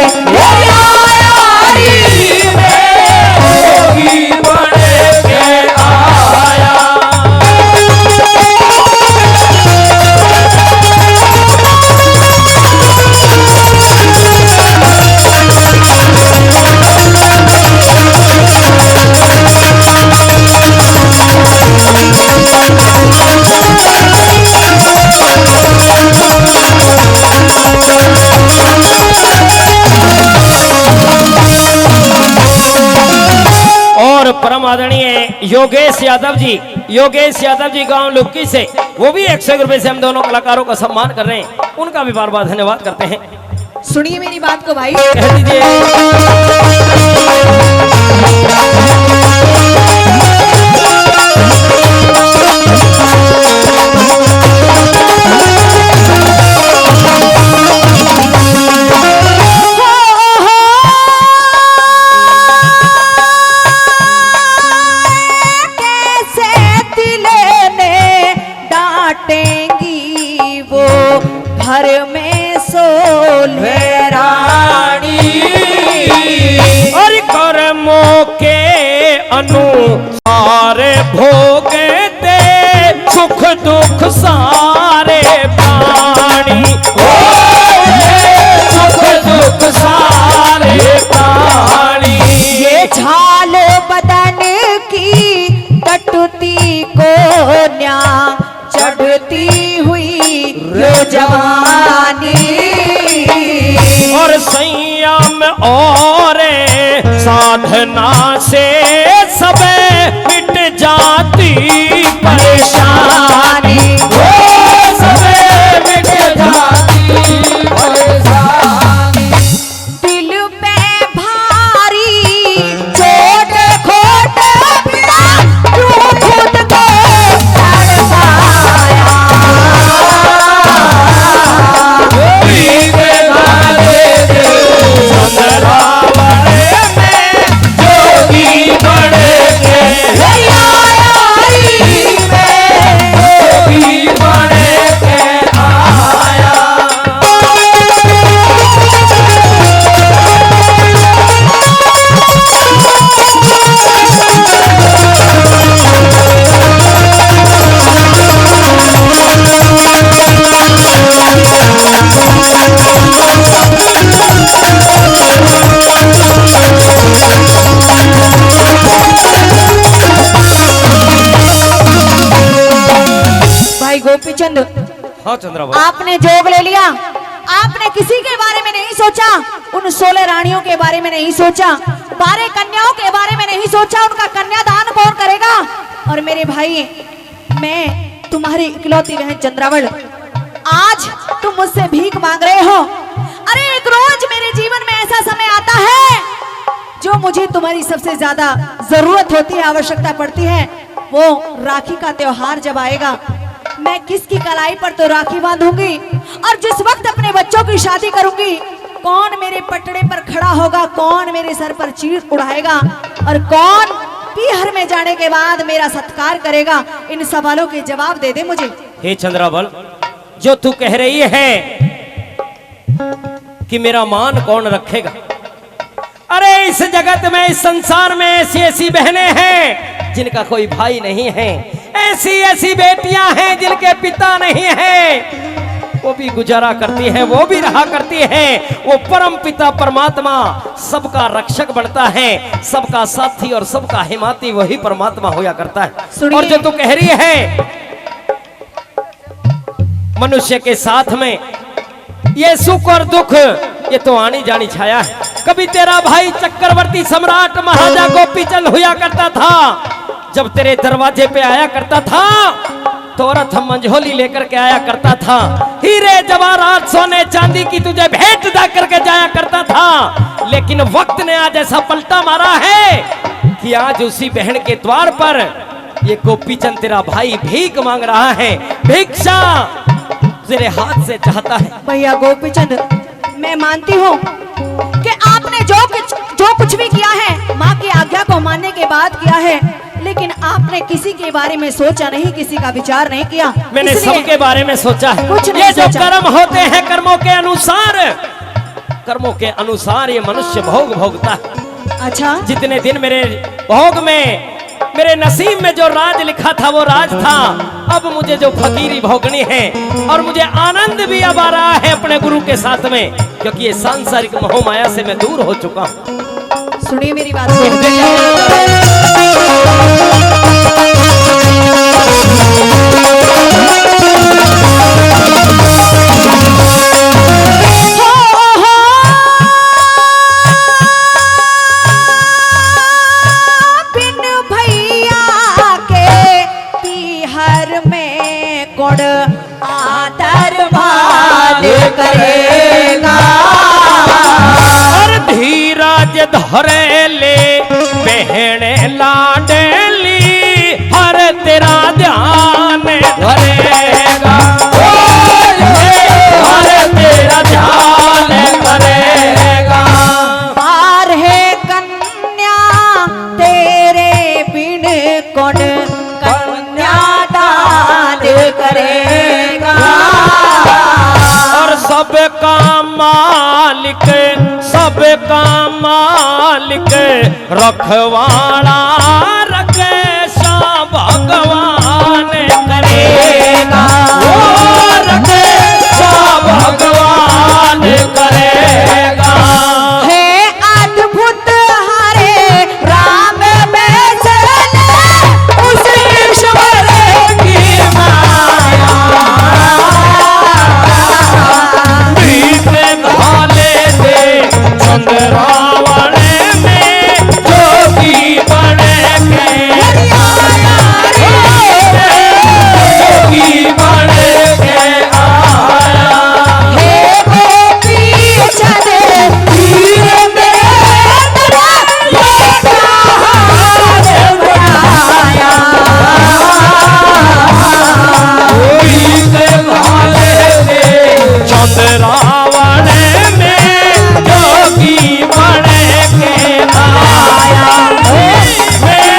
B: जोगी बन के आया। और परम आदरणीय योगेश यादव जी गांव लुक्की से, वो भी 100 रुपए से हम दोनों कलाकारों का सम्मान कर रहे हैं, उनका भी बार बार धन्यवाद करते हैं।
C: सुनिए मेरी बात को भाई।
B: कह दीजिए।
C: घर में सोलह
B: रानी और कर्मों के अनुसार भोगे दे सुख दुख सारे प्राणी सुख दुख सारे प्राणी
C: ये झाल बदन की कटती को न्या चढ़ती हुई यो जवानी
B: और संयम और साधना से सब मिट जाती परेशानी सब मिट जाती परेशानी
C: दिल पे भारी चोट खोट पिया तू खुद को तड़पाया गोपीचंद,
B: हाँ चंद्रा,
C: आपने जोग ले लिया। आपने किसी के बारे में नहीं सोचा, उन 16 रानियों के बारे में नहीं सोचा, 12 कन्याओं के बारे में नहीं सोचा, उनका कन्यादान कौन करेगा। और मेरे भाई, मैं तुम्हारी इकलौती बहन चंद्रावल, आज तुम मुझसे भीख मांग रहे हो। अरे एक रोज मेरे जीवन में ऐसा समय आता है जो मुझे तुम्हारी सबसे ज्यादा जरूरत होती है, आवश्यकता पड़ती है। वो राखी का त्योहार जब आएगा, मैं किसकी कलाई पर तो राखी बांधूंगी, और जिस वक्त अपने बच्चों की शादी करूंगी, कौन मेरे पटड़े पर खड़ा होगा, कौन मेरे सर पर चीर उड़ाएगा, और कौन पीहर में जाने के बाद मेरा सत्कार करेगा। इन सवालों के जवाब दे दे मुझे।
B: हे चंद्रावल, जो तू कह रही है कि मेरा मान कौन रखेगा, अरे इस जगत में, इस संसार में ऐसी ऐसी बहनें हैं जिनका कोई भाई नहीं है, ऐसी ऐसी बेटियां हैं जिनके पिता नहीं है, वो भी गुजारा करती हैं, वो भी रहा करती हैं। वो परम पिता परमात्मा सबका रक्षक बनता है, सबका साथी और सबका हिमाती वही परमात्मा होया करता है। और जो तू कह रही है मनुष्य के साथ में ये सुख और दुख, ये तो आनी जानी छाया है। कभी तेरा भाई चक्रवर्ती सम्राट महाराजा गोपीचंद हुआ करता था, जब तेरे दरवाजे पे आया करता था तो रथ मंझोली लेकर के आया करता था, हीरे जवाहरात सोने चांदी की तुझे भेंट दा करके जाया करता था। लेकिन वक्त ने आज ऐसा पलटा मारा है कि आज उसी बहन के द्वार पर ये गोपीचंद तेरा भाई भीख मांग रहा है, भिक्षा तेरे हाथ से चाहता है।
C: भैया गोपीचंद, मैं मानती हूँ कि आपने जो कुछ भी किया है माँ की आज्ञा को मानने के बाद किया है, लेकिन आपने किसी के बारे में सोचा नहीं, किसी का विचार नहीं किया।
B: मैंने सबके बारे में सोचा है।
C: कुछ नहीं
B: ये जो
C: सोचा।
B: कर्म होते हैं कर्मों के अनुसार ये मनुष्य भोग भोगता है।
C: अच्छा,
B: जितने दिन मेरे भोग में, मेरे नसीब में जो राज लिखा था वो राज था, अब मुझे जो फकीरी भोगनी है, और मुझे आनंद भी अब आ रहा है अपने गुरु के साथ में, क्योंकि ये सांसारिक मोह माया से मैं दूर हो चुका हूँ।
C: सुनिए मेरी बात। बिन भैया के पीहर में गुड़ आदर भाल करेगा,
B: और धीरज धरे ले बहन लाडली, हर तेरा ध्यान धरेगा, हर तेरा ध्यान करेगा।
C: पार है कन्या तेरे बिन कौन कन्यादान करेगा,
B: और मालिक सब का मालिक रखवाड़ा रखे भगवान करेगा रखे भगवान करेगा।
C: हे अद्भुत हरे राम बैठे उस ईश्वर
B: की माया प्रीत घाले दे चंद्रावण में जोगी बने के आया जोगी बने के आया।
C: हे गोपी चले धीर
B: चंद्रावण में जोगी बने के आया मैं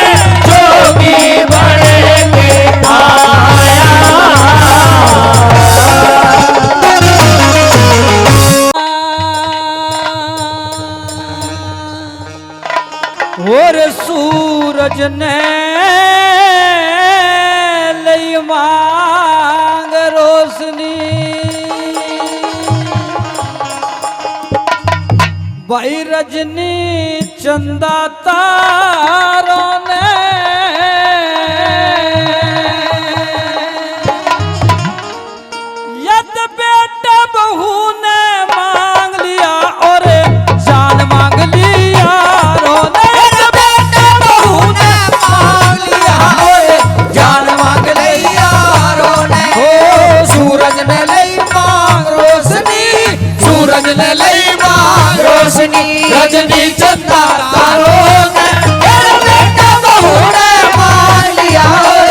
B: जोगी बने के आया।
D: और सूरज ने लई मांग रोशनी भाई रजनी चंदा तारों ने यद बेटा बहू ने मांग लिया और जान मांग लिया रोने बेटा बहू ने मांग लिया और जान मांग लिया रोने हो सूरज ने लई मांग रोशनी सूरज ने लई मांग रोशनी रजनी चंदा तारों ने बेटा बहू ने मांग लिया और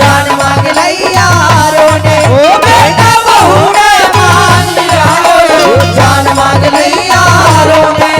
D: जान मांग लिया रोने ओ बेटा बहू ने मांग लिया और जान मांग लिया रोने।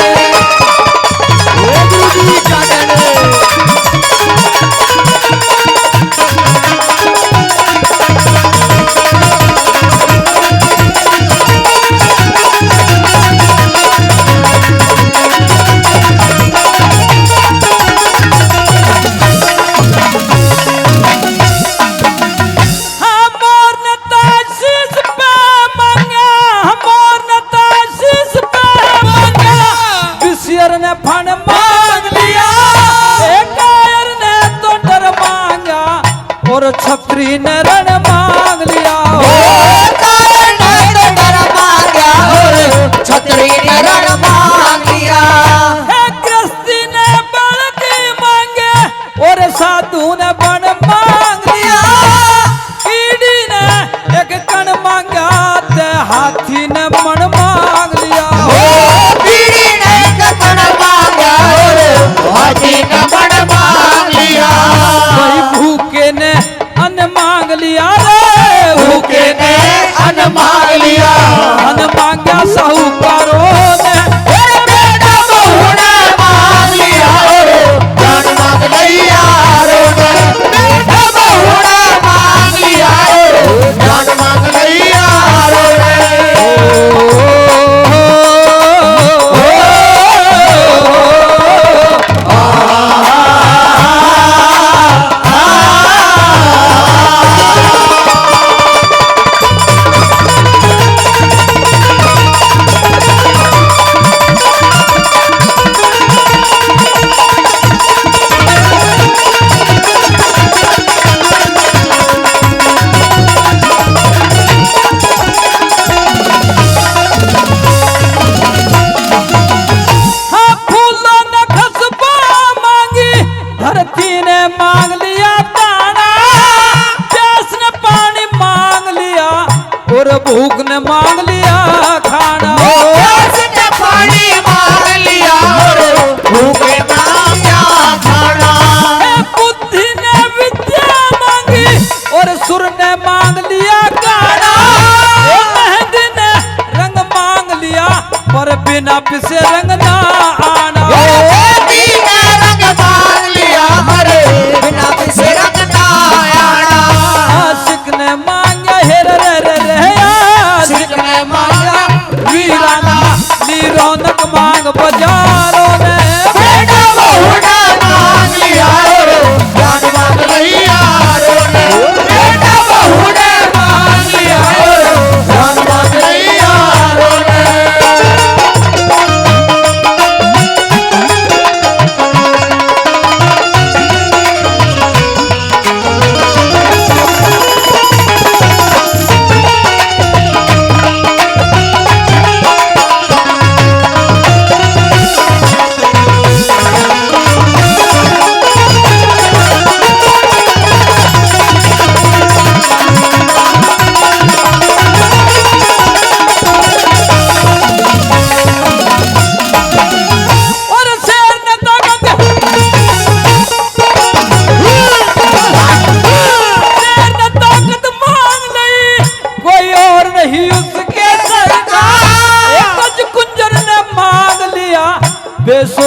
D: फण मांग लिया एक कायर ने तो डर मांगा और छत्री ने रण मांग लिया कायर ने तो डर मांगा और छत्री ने रण मांग लिया। गृहस्थी ने बल की मांगे और साधु ने बन मांग लिया कीड़ी ने एक कण मांगा ते हाथी ने मन मांग लिया भूखे ने अन्न मांग लिया रे भूखे ने अन्न मांग लिया अन्न मांगा साहूकारों ने बेटा बहू ने मांग लिया जान मांग लिया बेटा बहू ने मांग लिया जान मांग लिया भूख ने मांग लिया खाना प्यास ने पानी मांग लिया और भूख ने मांगा खाना बुद्धि ने विद्या मांगी और सुर ने मांग लिया गाना मेहंदी ने रंग मांग लिया पर बिना पिसे रंग ना आना रंग मांग लिया बिना पिसे रंग ना आना आशिक ने मांगा हेर रे रे वीराना नीरो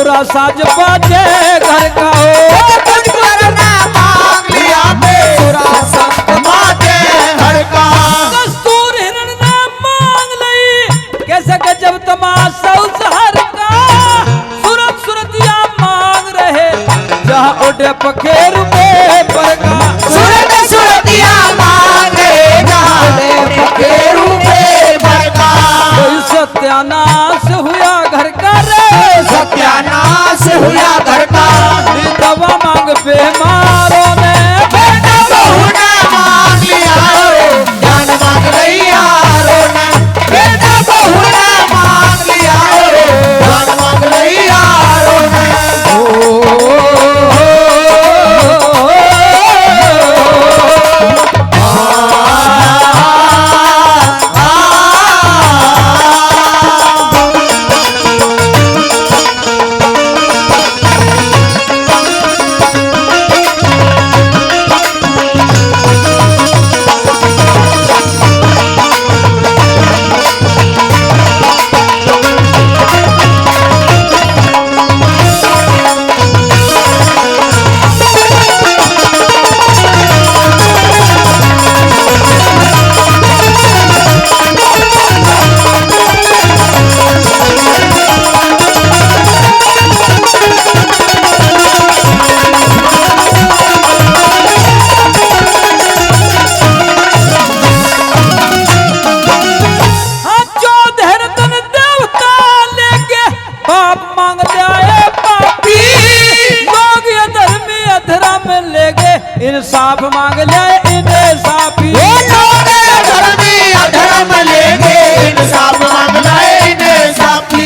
D: सुरा साज बाजे घर का हो
E: तुझको ना मांग लिया बेसुरा संग बाजे घर का।
D: कस्तूर हिरण ने मांग लई कैसे के जब तमाशा उस हर का सूरत सूरतिया मांग रहे जहाँ उड़े पखेरु पे पर का
E: सूरत सूरतिया मांगे जाने पखेरु पे भड़का।
D: कोई सत्यानाश हुआ घर का रे
E: सत्यानाश हुआ घर का।
D: दवा मांग बेमारों ने
E: बेटा बहू ने मांग लिया रो जान मांग रही यारो ने। बेटा बहू ने मांग लिया रो जान मांग रही यारो ने।
D: इंसाफ मांग ले इंसाफी
E: वो लोग धर्मी अधर्म लेंगे इंसाफ मांग लाए इंसाफी।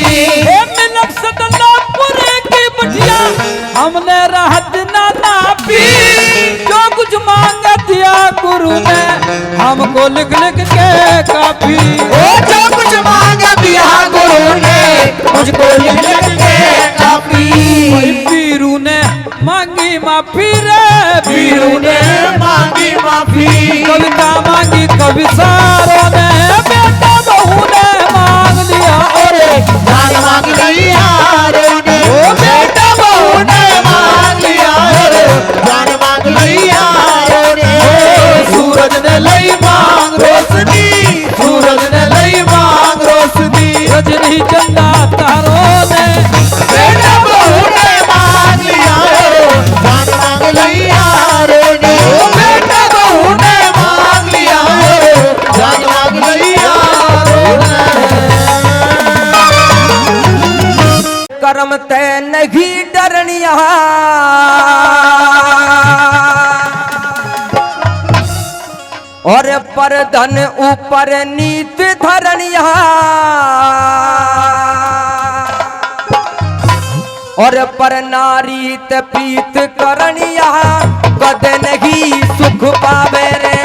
D: मिलक सदनापुर की बटिया हमने राहत ना नापी जो कुछ मांगा दिया गुरु ने हमको लिख लिख के काफी।
E: वो जो कुछ मांग दिया गुरु ने मुझको लिख लिख के काफी।
D: पीरू ने मांगी माफी रे
E: पीरू ने मांगी माफी।
D: कविता मांगी कवि सारों ने बेटा बहू ने मांग लिया और
E: जान मांग लिया रो ने। ओ बेटा बहू ने मांग लिया रो जान मांग लिया रो ने।
D: सूरज ने लई मांग
E: रोशनी सूरज ने लई मांग रोशनी।
D: रजनी चंदा तारों ने
E: बेटा बहू ने मांग लिया रो जान मांग लिया रो ने। ओ बेटा बहू ने मांग लिया रो जान मांग लिया रो ने।
D: कर्म ते नहीं डरनिया और पर धन ऊपर नीत धरनिया और पर नारी ते प्रीत करनिया कद नहीं सुख पावे रे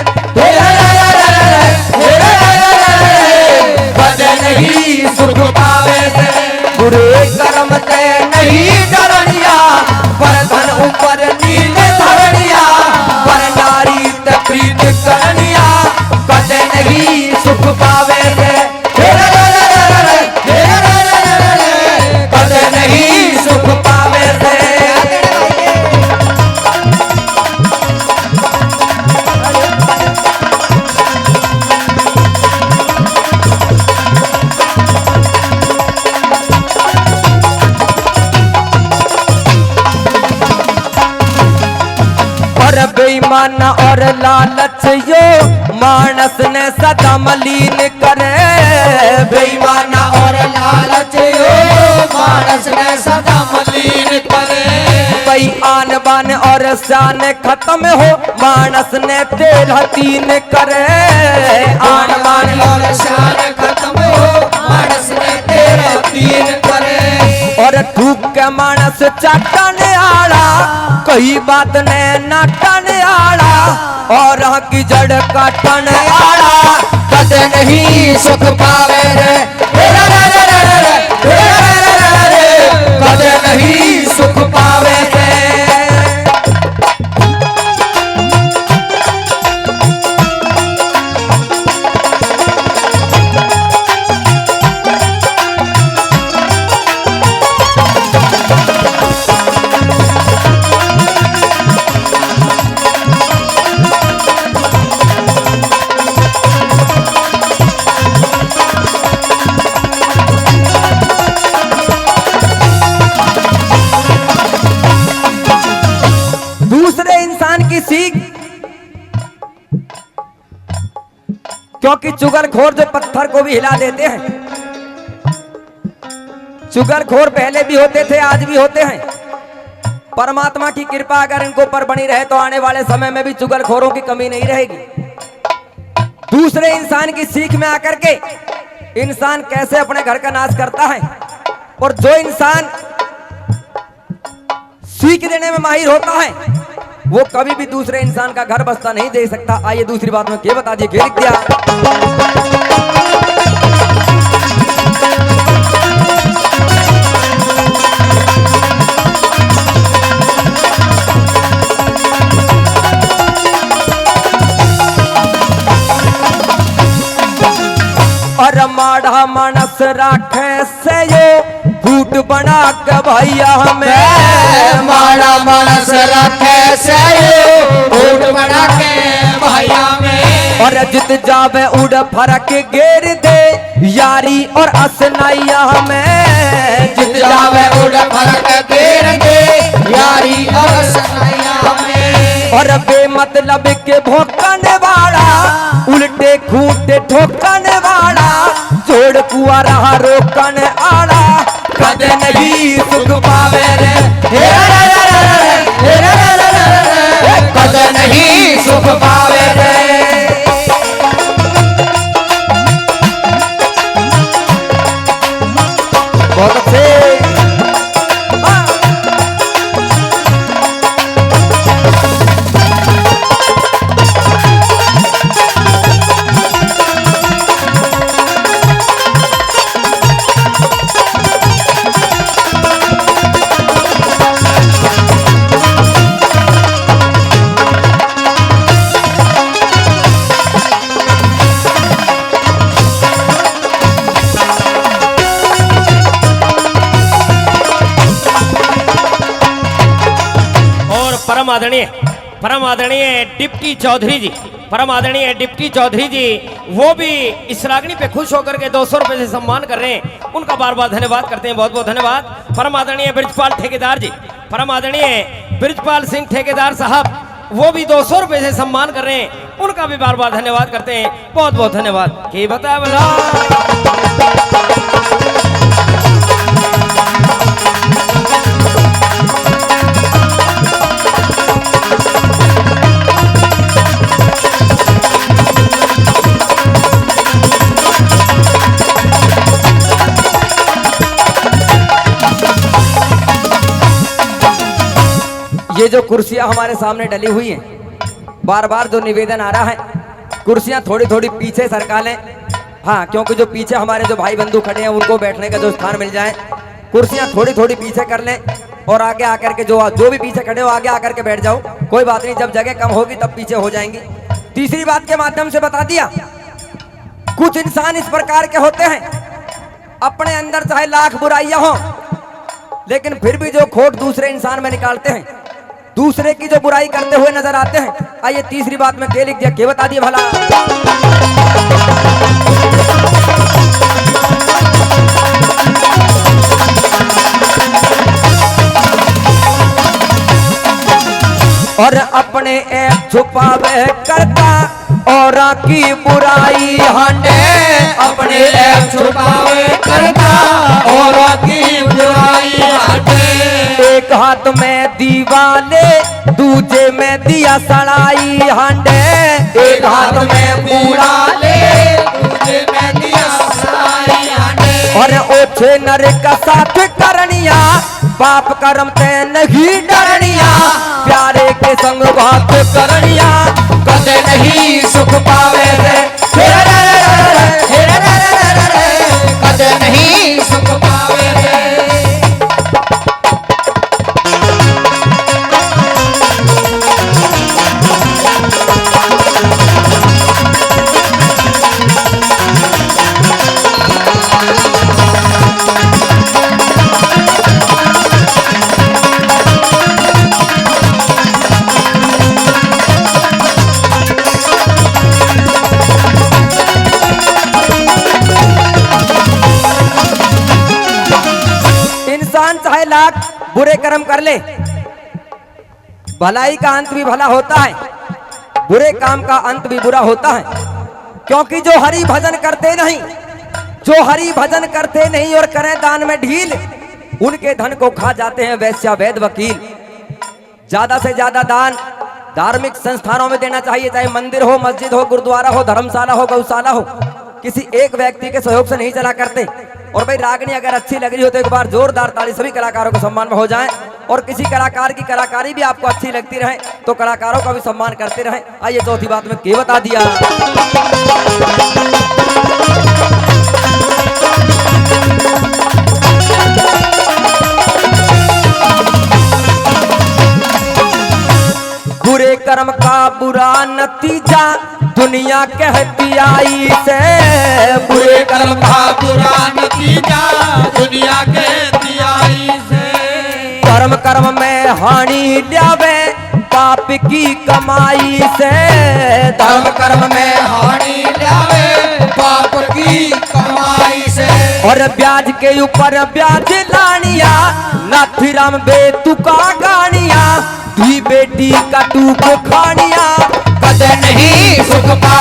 E: कद नहीं सुख पावे रे।
D: बुरे कर्म ते नहीं डरनिया पर धन ऊपर नीत धरनिया पर नारी ते प्रीत करनिया कद नहीं सुख पावे रे
E: कद नहीं सुख पावे रे।
D: और बेईमान और लालच यो मानस ने सदा मलिन करे
E: बेईमाना और लालच यो मानस ने सदा मलिन करे।
D: कई आन बान और शान खत्म हो मानस ने तेरह तीन करे
E: आन बान और शान खत्म हो मानस ने तेरा तीन करे।
D: और ठूक के मानस चाटन आड़ा कई बात ने नाटन आड़ा और की जड़ काटन आड़ा
E: कद नहीं सुख पावे रे कद नहीं सुख पावे रे।
D: क्योंकि चुगलखोर जो पत्थर को भी हिला देते हैं, चुगलखोर पहले भी होते थे, आज भी होते हैं। परमात्मा की कृपा अगर इनको ऊपर बनी रहे तो आने वाले समय में भी चुगलखोरों की कमी नहीं रहेगी। दूसरे इंसान की सीख में आकर के इंसान कैसे अपने घर का नाश करता है, और जो इंसान सीख देने में माहिर होता है वो कभी भी दूसरे इंसान का घर बसता नहीं दे सकता। आइए दूसरी बात में क्या बता दीजिए, लिख दिया। और माढ़ा मानस राखे से यो फूट बना के भैया हमें,
E: माड़ा मानस रखे से फूट बना के भैया में,
D: और जित जावे उड़ फरक गेर दे यारी और असनाइया हमें,
E: जित जावे उड़ फरक गिर दे यारी और सनाइया में,
D: और बेमतलब के भोकने वाला उल्टे खूंटे ठोकने वाला जोड़ कुआ रहा रोकन आड़ा कदे नहीं सुख पावे रे,
E: कदे नहीं सुख पावे रे।
D: बहुत अच्छे।
B: परम आदरणीय डिप्टी चौधरी जी, परम आदरणीय डिप्टी चौधरी जी, वो भी इस रागनी पे खुश होकर के 200 रुपए से सम्मान कर रहे हैं। उनका बार बार धन्यवाद करते हैं, बहुत बहुत धन्यवाद। परम आदरणीय ब्रिजपाल ठेकेदार जी, परम आदरणीय ब्रिजपाल सिंह ठेकेदार साहब, वो भी 200 रुपए से सम्मान कर रहे हैं। उनका भी बार बार धन्यवाद करते हैं, बहुत बहुत धन्यवाद। की बता
D: ये जो कुर्सियां हमारे सामने डली हुई हैं, बार बार जो निवेदन आ रहा है, कुर्सियां थोड़ी थोड़ी पीछे सरका लें। हाँ, क्योंकि जो पीछे हमारे जो भाई बंधु खड़े हैं उनको बैठने का जो स्थान मिल जाए, कुर्सियां थोड़ी थोड़ी पीछे कर लें, और आगे आकर के जो भी पीछे खड़े हो आगे आकर के बैठ जाओ, कोई बात नहीं, जब जगह कम होगी तब पीछे हो जाएंगी। तीसरी बात के माध्यम से बता दिया, कुछ इंसान इस प्रकार के होते हैं, अपने अंदर चाहे लाख बुराइयां हो लेकिन फिर भी जो खोट दूसरे इंसान में निकालते हैं, दूसरे की जो बुराई करते हुए नजर आते हैं। आइए तीसरी बात में क्या लिख दिया, क्या बता दिए भला। और अपने ऐप छुपावे करता और की बुराई हांडे,
E: अपने ऐप छुपावे करता और की बुराई हटे,
D: एक हाथ में दीवाले दूजे में दिया सड़ाई हांडे,
E: एक हाथ में पूरा ले दूजे में दिया सड़ाई हटे,
D: और ओछे नर का साथ करनिया पाप कर्म ते नहीं डरनिया, प्यारे के संग बात करनिया
E: कदे नहीं सुख पावे रे, कदे नहीं सुख पावे रे।
D: चाहे लाख बुरे कर्म कर ले, भलाई का अंत भी भला होता है, बुरे काम का अंत भी बुरा होता है। क्योंकि जो हरि भजन करते नहीं, जो हरि भजन करते नहीं और करें दान में ढील, उनके धन को खा जाते हैं वैश्या वैद वकील। ज्यादा से ज्यादा दान धार्मिक संस्थानों में देना चाहिए, चाहे मंदिर हो, मस्जिद हो, गुरुद्वारा हो, धर्मशाला हो, गौशाला हो, किसी एक व्यक्ति के सहयोग से नहीं चला करते। और भाई रागनी अगर अच्छी लग रही हो तो एक बार जोरदार ताली सभी कलाकारों को सम्मान में हो जाए। और किसी कलाकार की कलाकारी भी आपको अच्छी लगती रहे तो कलाकारों का भी सम्मान करते रहे। आइए चौथी बात में क्या बता दिया। बुरे कर्म का बुरा नतीजा दुनिया कहती आई से, बुरे कर्म का
A: बुरा नतीजा दुनिया कहती आई से।
D: कर्म कर्म में हानि ल्यावे पाप की कमाई से,
E: धर्म कर्म में हानि लावे पाप की कमाई से।
D: और ब्याज के ऊपर ब्याज लानिया नाथीराम बेतुका गानिया, धी बेटी का टूक खानिया
E: कद नहीं सुख पा